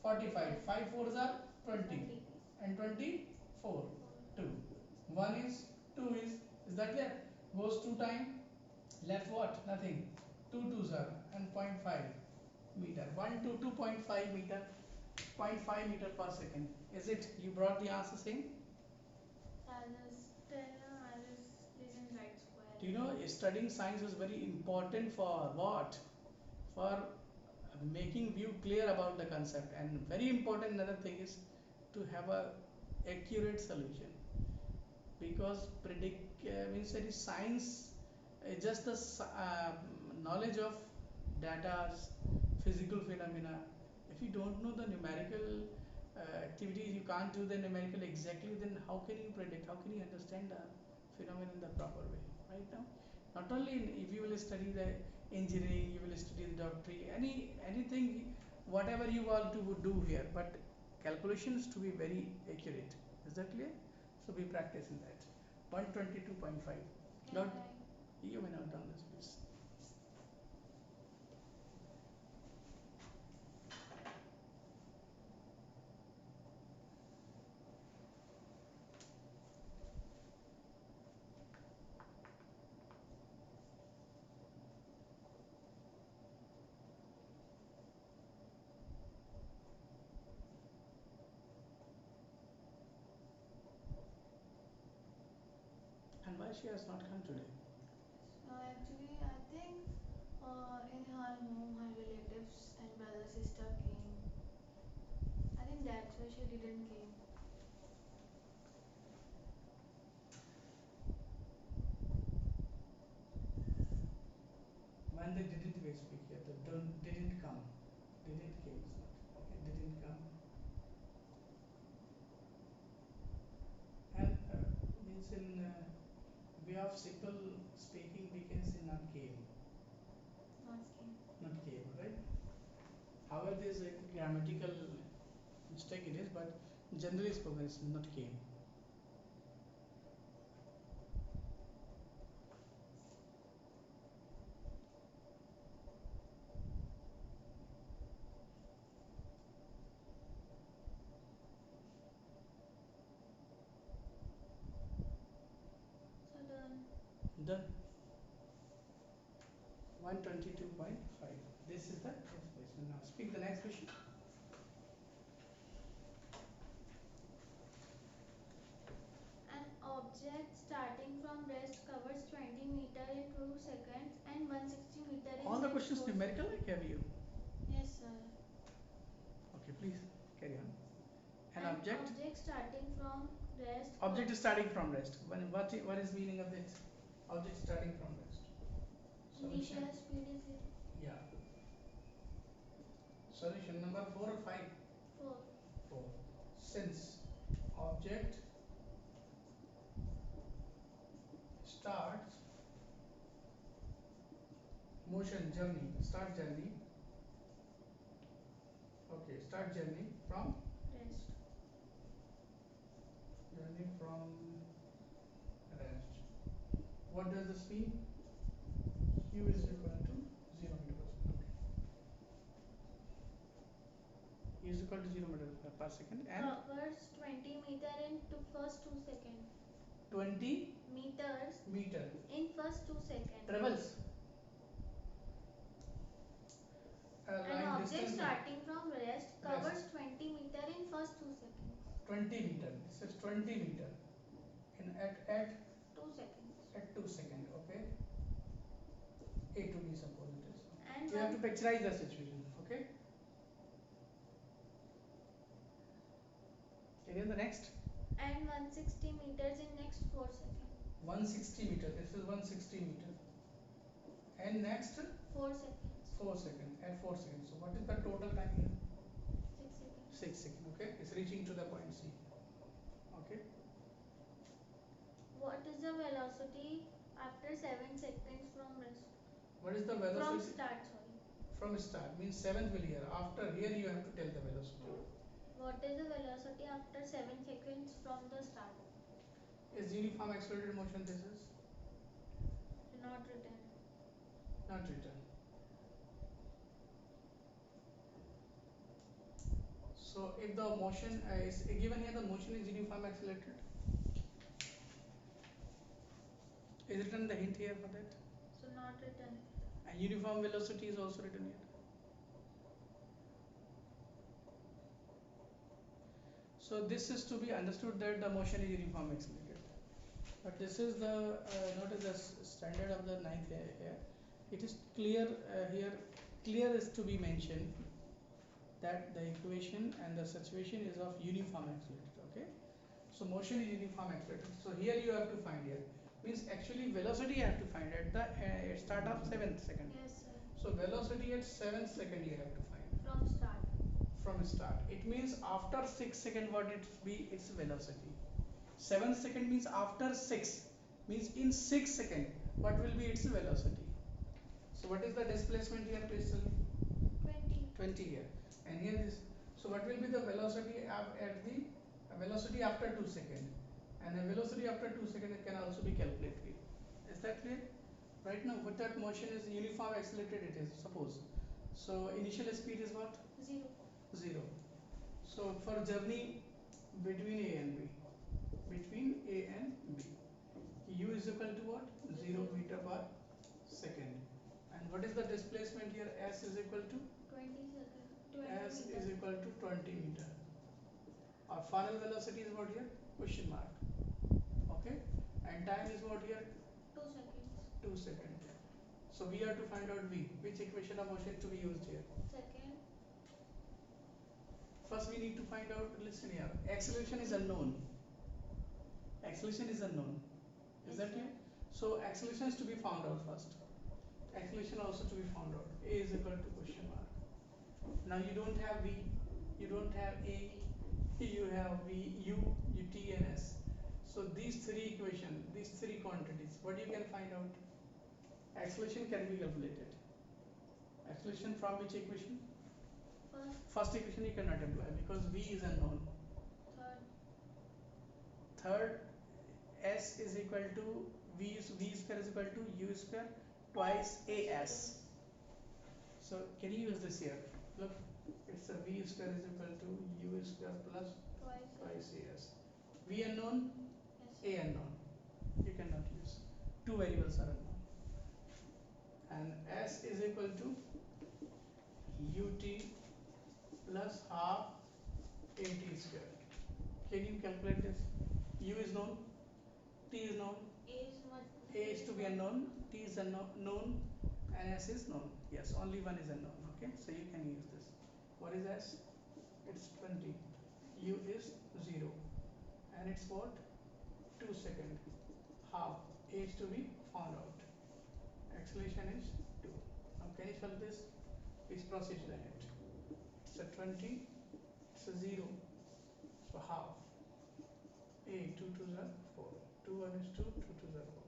45. 5 fours are 20. And 24. 2. 1 is 2 is that clear? Goes 2 times. Left what? Nothing. 2 twos are and 0.5 meter. 1 to 2.5 meter. 0.5 meter per second. Is it? You brought the answer same? I just didn't write square. Do you know studying science is very important for what? For making you clear about the concept, and very important another thing is to have a accurate solution, because predict means that is science just the knowledge of data, physical phenomena. If you don't know the numerical activities, you can't do the numerical exactly, then how can you predict, how can you understand the phenomenon in the proper way? Right now, not only if you will study the engineering, you will study the doctrine, anything, whatever you want to do here, but calculations to be very accurate. Is that clear? So we practice in that. 122.5. Now you may note down this please. And why she has not come today? Actually, I think in her home, her relatives and brother sister came. I think that's why she didn't came. When they didn't we speak here, the don't didn't come, didn't came is not okay, didn't come. And means in way of simple speaking we can say not came, Not came. not came, right? However, there is a grammatical mistake it is, but generally spoken it's not came. So done. Done. 122.5. This is the expression. Now speak the next question. questions Four numerical seconds. like have you? Yes, sir. Okay, please carry on. An An object. object starting from rest. Object is starting from rest. What is meaning of this? Object starting from rest. Solution. Initial speed is 0. Yeah. Solution number 4 or 5. 4. 4. Since object starts motion journey, start journey. Okay, start journey from Rest. rest. What does this mean? U is equal to 0 meter per second. Okay. U is equal to 0 meter per second and Covers 20 meter in first 2 seconds. 20 Meters meter in first 2 seconds. travels a An line object distance starting from rest covers 20 meter in first 2 seconds. 20 meter. This is 20 meter in at 2 seconds. 2 second. Okay. A to B suppose it is. And You have to picturize the situation. Okay. Can you the next? and 160 meters in next 4 seconds. 160 meter. This is 160 meter. And next 4 seconds. 4 second at 4 seconds. So what is the total time here? 6 seconds. 6 second. Okay. It's reaching to the point C. Okay. What is the velocity after 7 seconds from rest? What is the From velocity? start, sorry. From start means 7th will here. After here you have to tell the velocity. What is the velocity after 7 seconds from the start? Is uniform accelerated motion this is? Not written. Not written. So if the motion is given here, the motion is uniform accelerated. Is written the hint here for that? So not written. And uniform velocity is also written here. So this is to be understood that the motion is uniform accelerated. But this is the notice the standard of the ninth here. It is clear here. Clear is to be mentioned that the equation and the situation is of uniform accelerated. Okay. So motion is uniform accelerated. So here you have to find here means actually velocity you have to find at the start of 7th second. Yes, sir. So velocity at 7th second you have to find From start. from start. It means after 6 second what it be its velocity. 7th second means after 6 means in 6 second what will be its velocity. So what is the displacement here please tell me? 20. 20 here and here is so what will be the velocity at the velocity after 2 second and the velocity after 2 second can also be calculated. Is that clear? Right now what that motion is uniform accelerated it is suppose. So initial speed is what? 0. 0. So for journey between A and B U is equal to what? 0 meter per second. And what is the displacement here? S is equal to 20 seconds. 20 S is meters. equal to 20 meter. Our final velocity is what here? Question mark. Okay. And time is what here? 2 seconds. 2 seconds. So we have to find out V. Which equation of motion to be used here? Second. First we need to find out, listen here, acceleration is unknown. Acceleration is unknown. Is that clear? So acceleration is to be found out first. Acceleration also to be found out. A is equal to question mark. Now you don't have V, you don't have A, you have V, U, T and S. So these three equations, these three quantities, what you can find out? Acceleration can be calculated. Acceleration from which equation? First equation you cannot apply because V is unknown. Third, S is equal to V square is equal to U square twice AS. So can you use this here? Look, it's a V square is equal to U square plus twice AS. V unknown, A unknown. You cannot use. Two variables are unknown. And S is equal to UT plus half AT square. Can you calculate this? U is known, T is known, A is to be unknown, T is unknown, and S is known. Yes, only one is unknown. Okay, so you can use this. What is S? It's 20. U is 0, and it's what? 2 seconds. Half. A is to be found out. Acceleration is 2. Now can you solve this? Please proceed ahead. It's a 20. It's a 0. So half. A 2 2s are 4. 2 1 is 2. 2 2s are 4.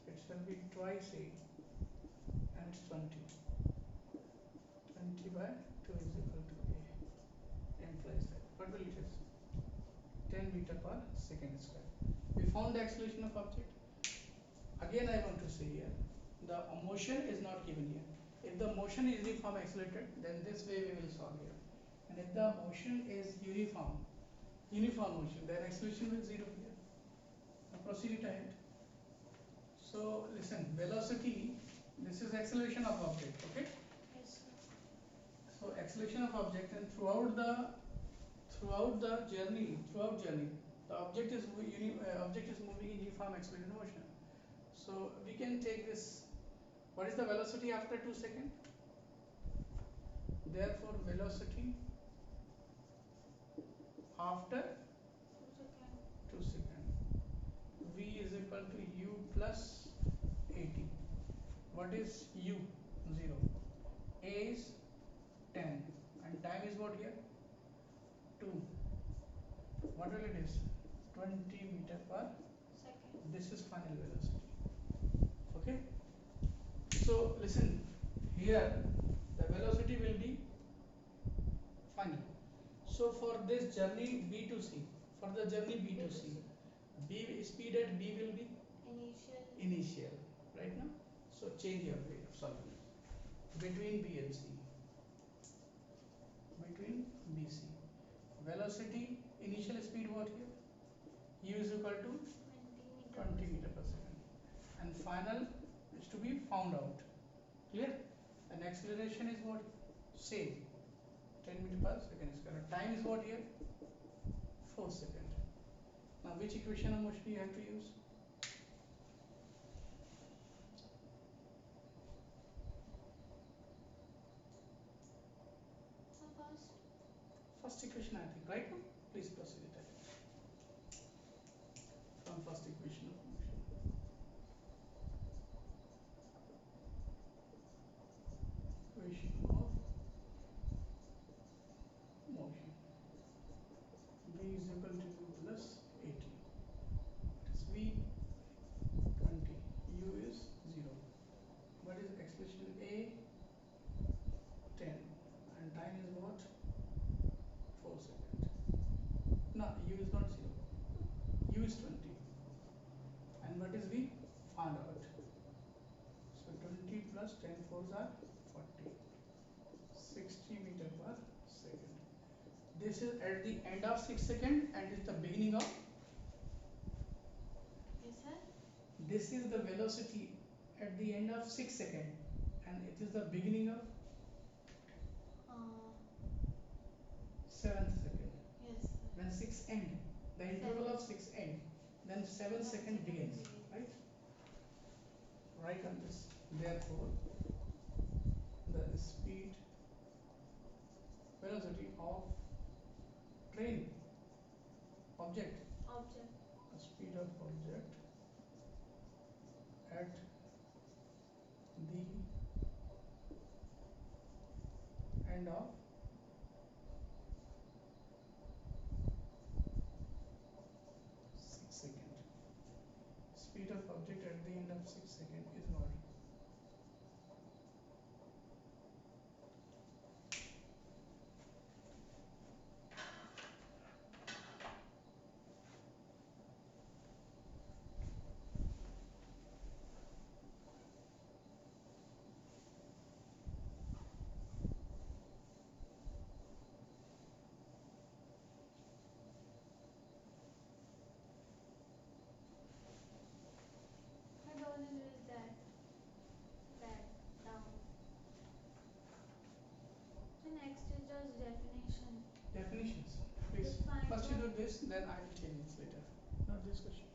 So it shall be twice A, and it's 20. 20 by 2 is equal to A. Implies that. What will it is? 10 meter per second square. We found the acceleration of object. Again I want to say here, the motion is not given here. If the motion is uniform accelerated, then this way we will solve here. And if the motion is uniform motion, then acceleration will 0 here. Now proceed it ahead. So listen, velocity, this is acceleration of object, okay? Yes, sir. So acceleration of object, and throughout the journey, the object is moving in uniform accelerated motion. So we can take this. What is the velocity after 2 seconds? Therefore, velocity after 2 seconds, v is equal to u plus 80. What is u? 0. A is 10, and time is what here? 2. What will it is? 20 meter per. Second. This is final velocity. Okay. So listen, here the velocity will be final. So for this journey B to C, for the journey B to C, B speed at B will be initial, right now. So change your way of solving between B and C, between B C. Velocity initial speed what here? U is equal to 20 meter per second, and final is to be found out. Clear? And acceleration is what? Same, 10 meter per second square. Time is what here? 4 seconds. Now which equation of motion you have to use? First equation, I think, right? Please proceed it ahead. From first equation of motion. Equation of motion. V is equal to U plus 80. It is V 20. U is 0. What is acceleration? A 10. And time is what? 4 seconds. No, U is not 0. U is 20. And what is V? Found out. So 20 plus 10 fours are 40. 60 meter per second. This is at the end of 6 seconds, and is the beginning of. Yes, sir. This is the velocity at the end of 6 seconds, and it is the beginning of Uh, 7th second. yes, sir. When 6 end, the interval of 6 end, then 7 second begins, right? Right on this. Therefore, the speed velocity of train object, Object. the speed of object at the end of 6 seconds. Speed of object at the end of 6 seconds is what? I don't know that. That down. The next is just definition. Definitions. Please. Define First you the do this, then I will change this later. Not this question.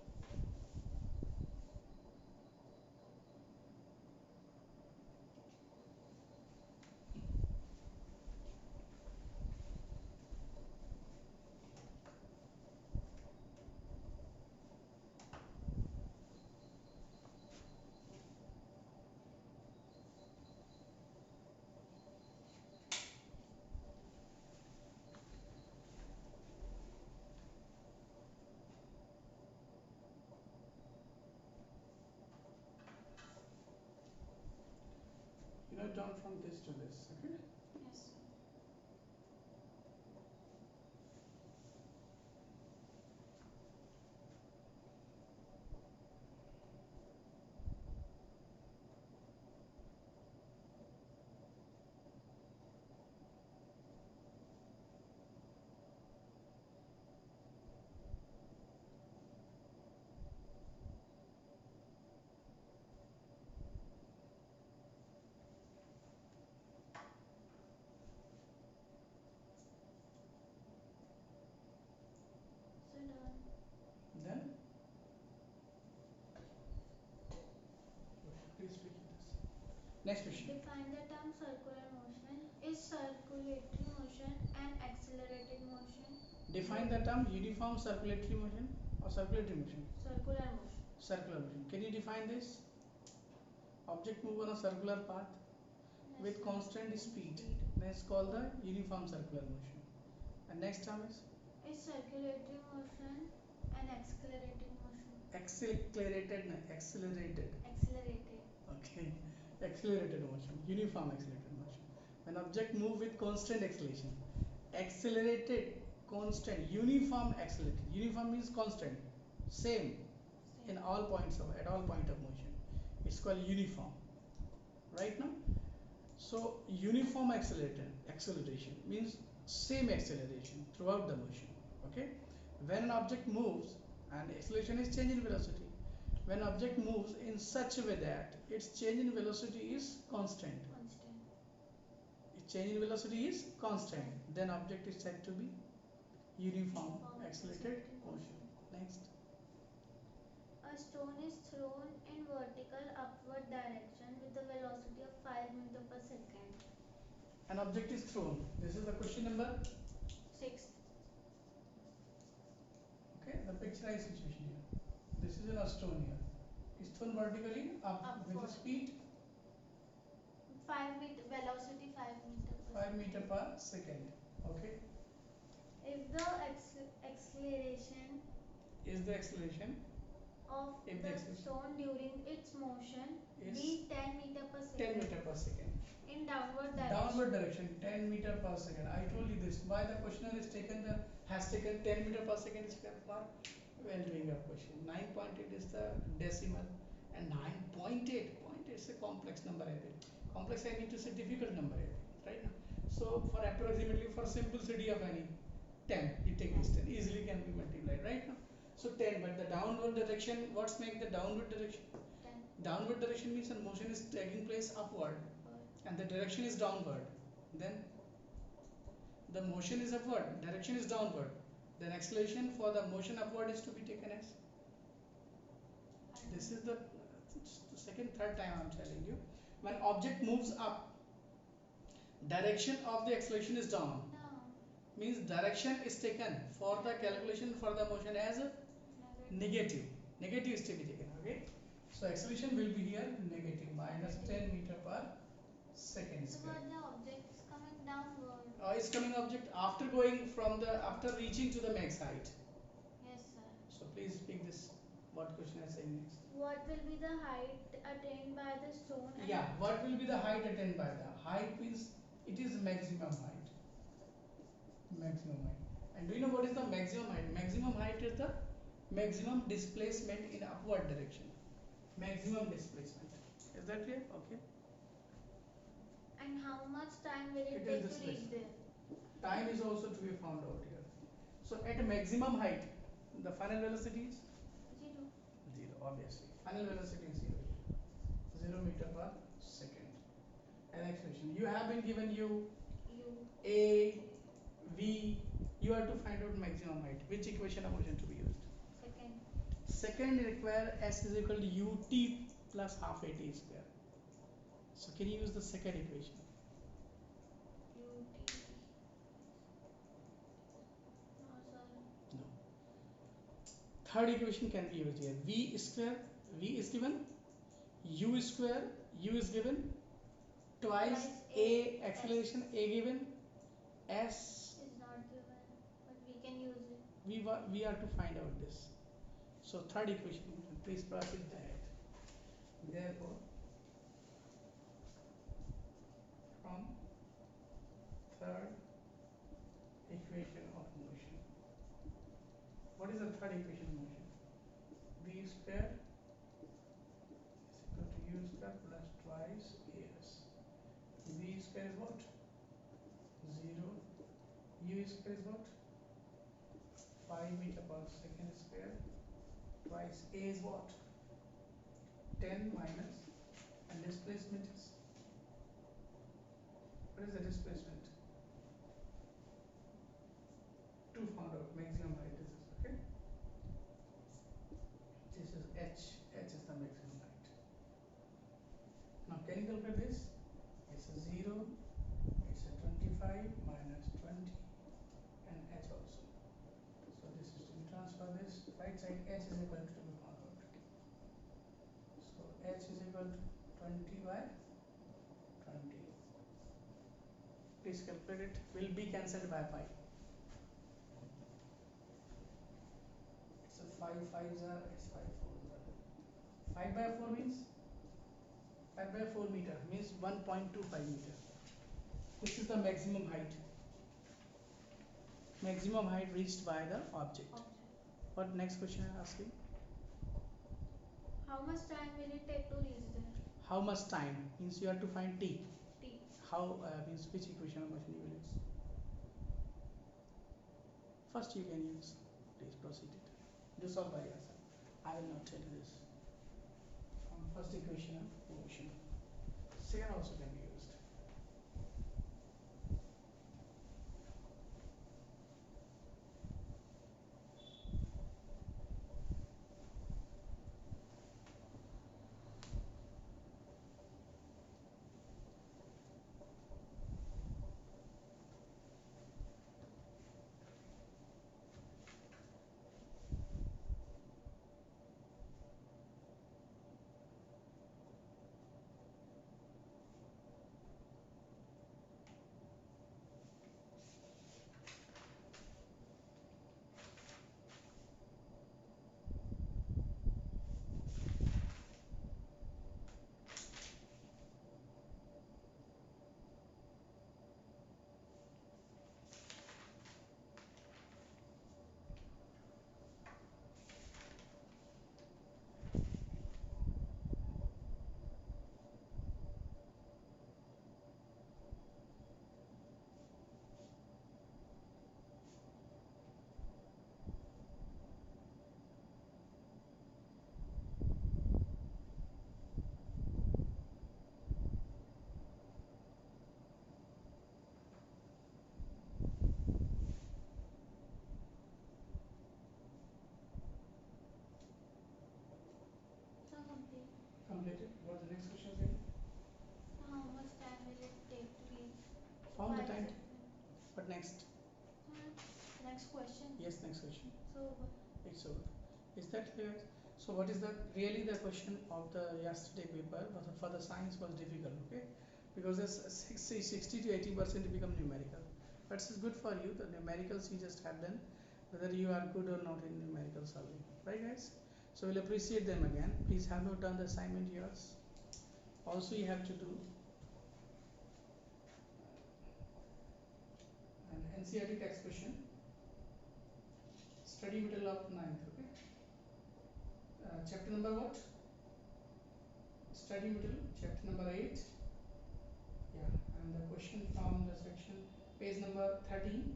step down from this to this. Okay. Yes, sir. So done. Then please speak this. Next question. Define the term circular motion. Is circulatory motion an accelerated motion? Define the term uniform circulatory motion or circulatory motion. Circular motion. Circular motion. Can you define this? Object move on a circular path Yes, with sir. constant speed. That's called the uniform circular motion. And next term is Is circulatory motion an accelerated motion? accelerated. Accelerated. Accelerated. Okay. Accelerated motion. Uniform accelerated motion. When object move with constant acceleration. Accelerated, constant, uniform accelerated. Uniform means constant, same in Same. all points of at all point of motion. It's called uniform. Right now. So uniform acceleration means same acceleration throughout the motion. Okay. When an object moves and acceleration is change in velocity. When object moves in such a way that its change in velocity is constant. Constant. Its change in velocity is constant. Then object is said to be uniform accelerated motion. Next. A stone is thrown in vertical upward direction with a velocity of 5 meters per second. An object is thrown. This is the question number. 6. Okay, the picturized situation here. This is a stone here. Is thrown vertically up with Upward. a speed 5 meter velocity 5 meters per 5 meter per second. Okay, If the acceleration is the acceleration of If the the acceleration- stone during its motion is be 10 meters per 10 second meter per second. in downward direction. Downward direction 10 meter per second. I told you this. Why the questioner is taken the has taken 10 meter per second square for when doing a question. 9.8 is the decimal and 9.8 is a complex number. I think complex, I mean to say difficult number, I think, right now. So for approximately for simplicity of any 10, you take this 10 easily can be multiplied right now. So 10, but the downward direction, what's make the downward direction? 10 Downward direction means the motion is taking place upward and the direction is downward. Then the motion is upward, direction is downward. Then acceleration for the motion upward is to be taken as. This is the second, third time I'm telling you. When object moves up, direction of the acceleration is down. down Means direction is taken for the calculation for the motion as a negative. Negative is to be taken. Okay. So acceleration will be here negative minus 10 meter per second so square. what the object is coming downward. Is coming object after going from the after reaching to the max height. Yes, sir. So please pick this. What question I say next? What will be the height attained by the stone? And Yeah, what will be the height attained by the height means it is maximum height. Maximum height. And do you know what is the maximum height? Maximum height is the maximum displacement in upward direction. Maximum displacement. Is that clear? Okay. And how much time will it It is take to this reach way. there? Time is also to be found out here. So at maximum height, the final velocity is 0. 0, obviously. Final velocity is 0. 0 meter per second. And next question. You have been given you U. A, V. You have to find out maximum height. Which equation of motion to be used? Second. Second require S is equal to ut plus half at square. So can you use the second equation? UT. No, sir. No. Third equation can be used here. V square, V is given, U square, U is given, twice A acceleration, A given, S, Is not given, but we can use it. we are to find out this. So third equation, please proceed that. Therefore, third equation of motion. What is the third equation of motion? V square is equal to u square plus twice as. V square is what? 0. U square is what? 5 meter per second square. Twice a is what? 10 minus, and displacement is, what is the displacement? To found out maximum height. This is okay. This is h. H is the maximum height. Now can you calculate this? It's a 0. It's a 25 minus 20 and h also. So this is to be transferred. This right side h is equal to be found out. So h is equal to 20 by 20. Please calculate it. Will be cancelled by 5. It's a 5 5s are, it's 5 4s are. 5 by 4 means 5 by 4 meter means 1.25 meter. This is the maximum height. Maximum height reached by the object. What next question I am asking? How much time will it take to reach there? How much time means you have to find t. T. How means which equation of motion you will use? First you can use. Please proceed it. Do solve by yourself. I will not tell you this. From first equation of motion. Second also can be used. So complete. Completed. What the next question again? How much time will it take to reach? Found the 5 time. seconds. What next? Next question. Yes, next question. So It's over. Is that clear? So what is the really the question of the yesterday paper was for the science was difficult, okay? Because it's 60 to 80% become numerical. But it's good for you. The numericals you just have done, whether you are good or not in numerical solving, right, guys? So we'll appreciate them again. Please have not done the assignment yours. Also, you have to do an NCERT text question. Study middle of 9th, okay? Chapter number what? Study middle, chapter number 8. Yeah, and the question from the section, page number 13.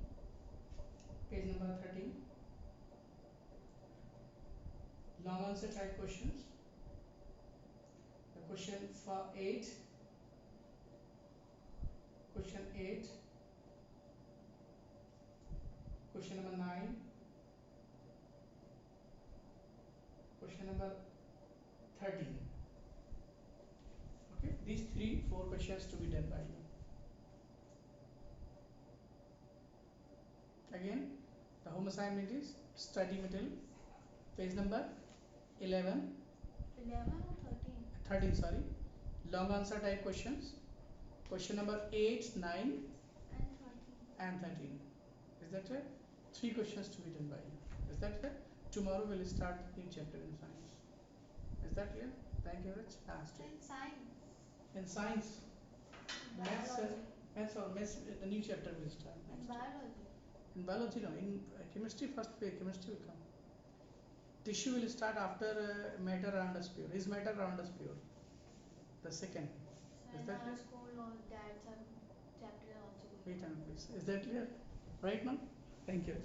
Page number 13. Long answer type questions. The question for 8. Question 8. Question number 9. Question number 13. Okay, these 4 questions to be done by you. Again, the home assignment is study material, page number 11. 11 or 13? 13, sorry. Long answer type questions. Question number 8, 9 And 13. and 13. Is that clear? 3 questions to be done by you. Is that clear? Tomorrow we'll start the new chapter in science. Is that clear? Thank you very much. In science. In science, maths, Biology. maths science or maths, the new chapter will start In next. biology. In biology, no. In chemistry, first phase, chemistry will come. Tissue will start after matter around us pure. Is matter around us pure? The second. So Is in that our clear? school or that some chapter also will Wait a come. minute, please. Is that clear? Right now? Thank you.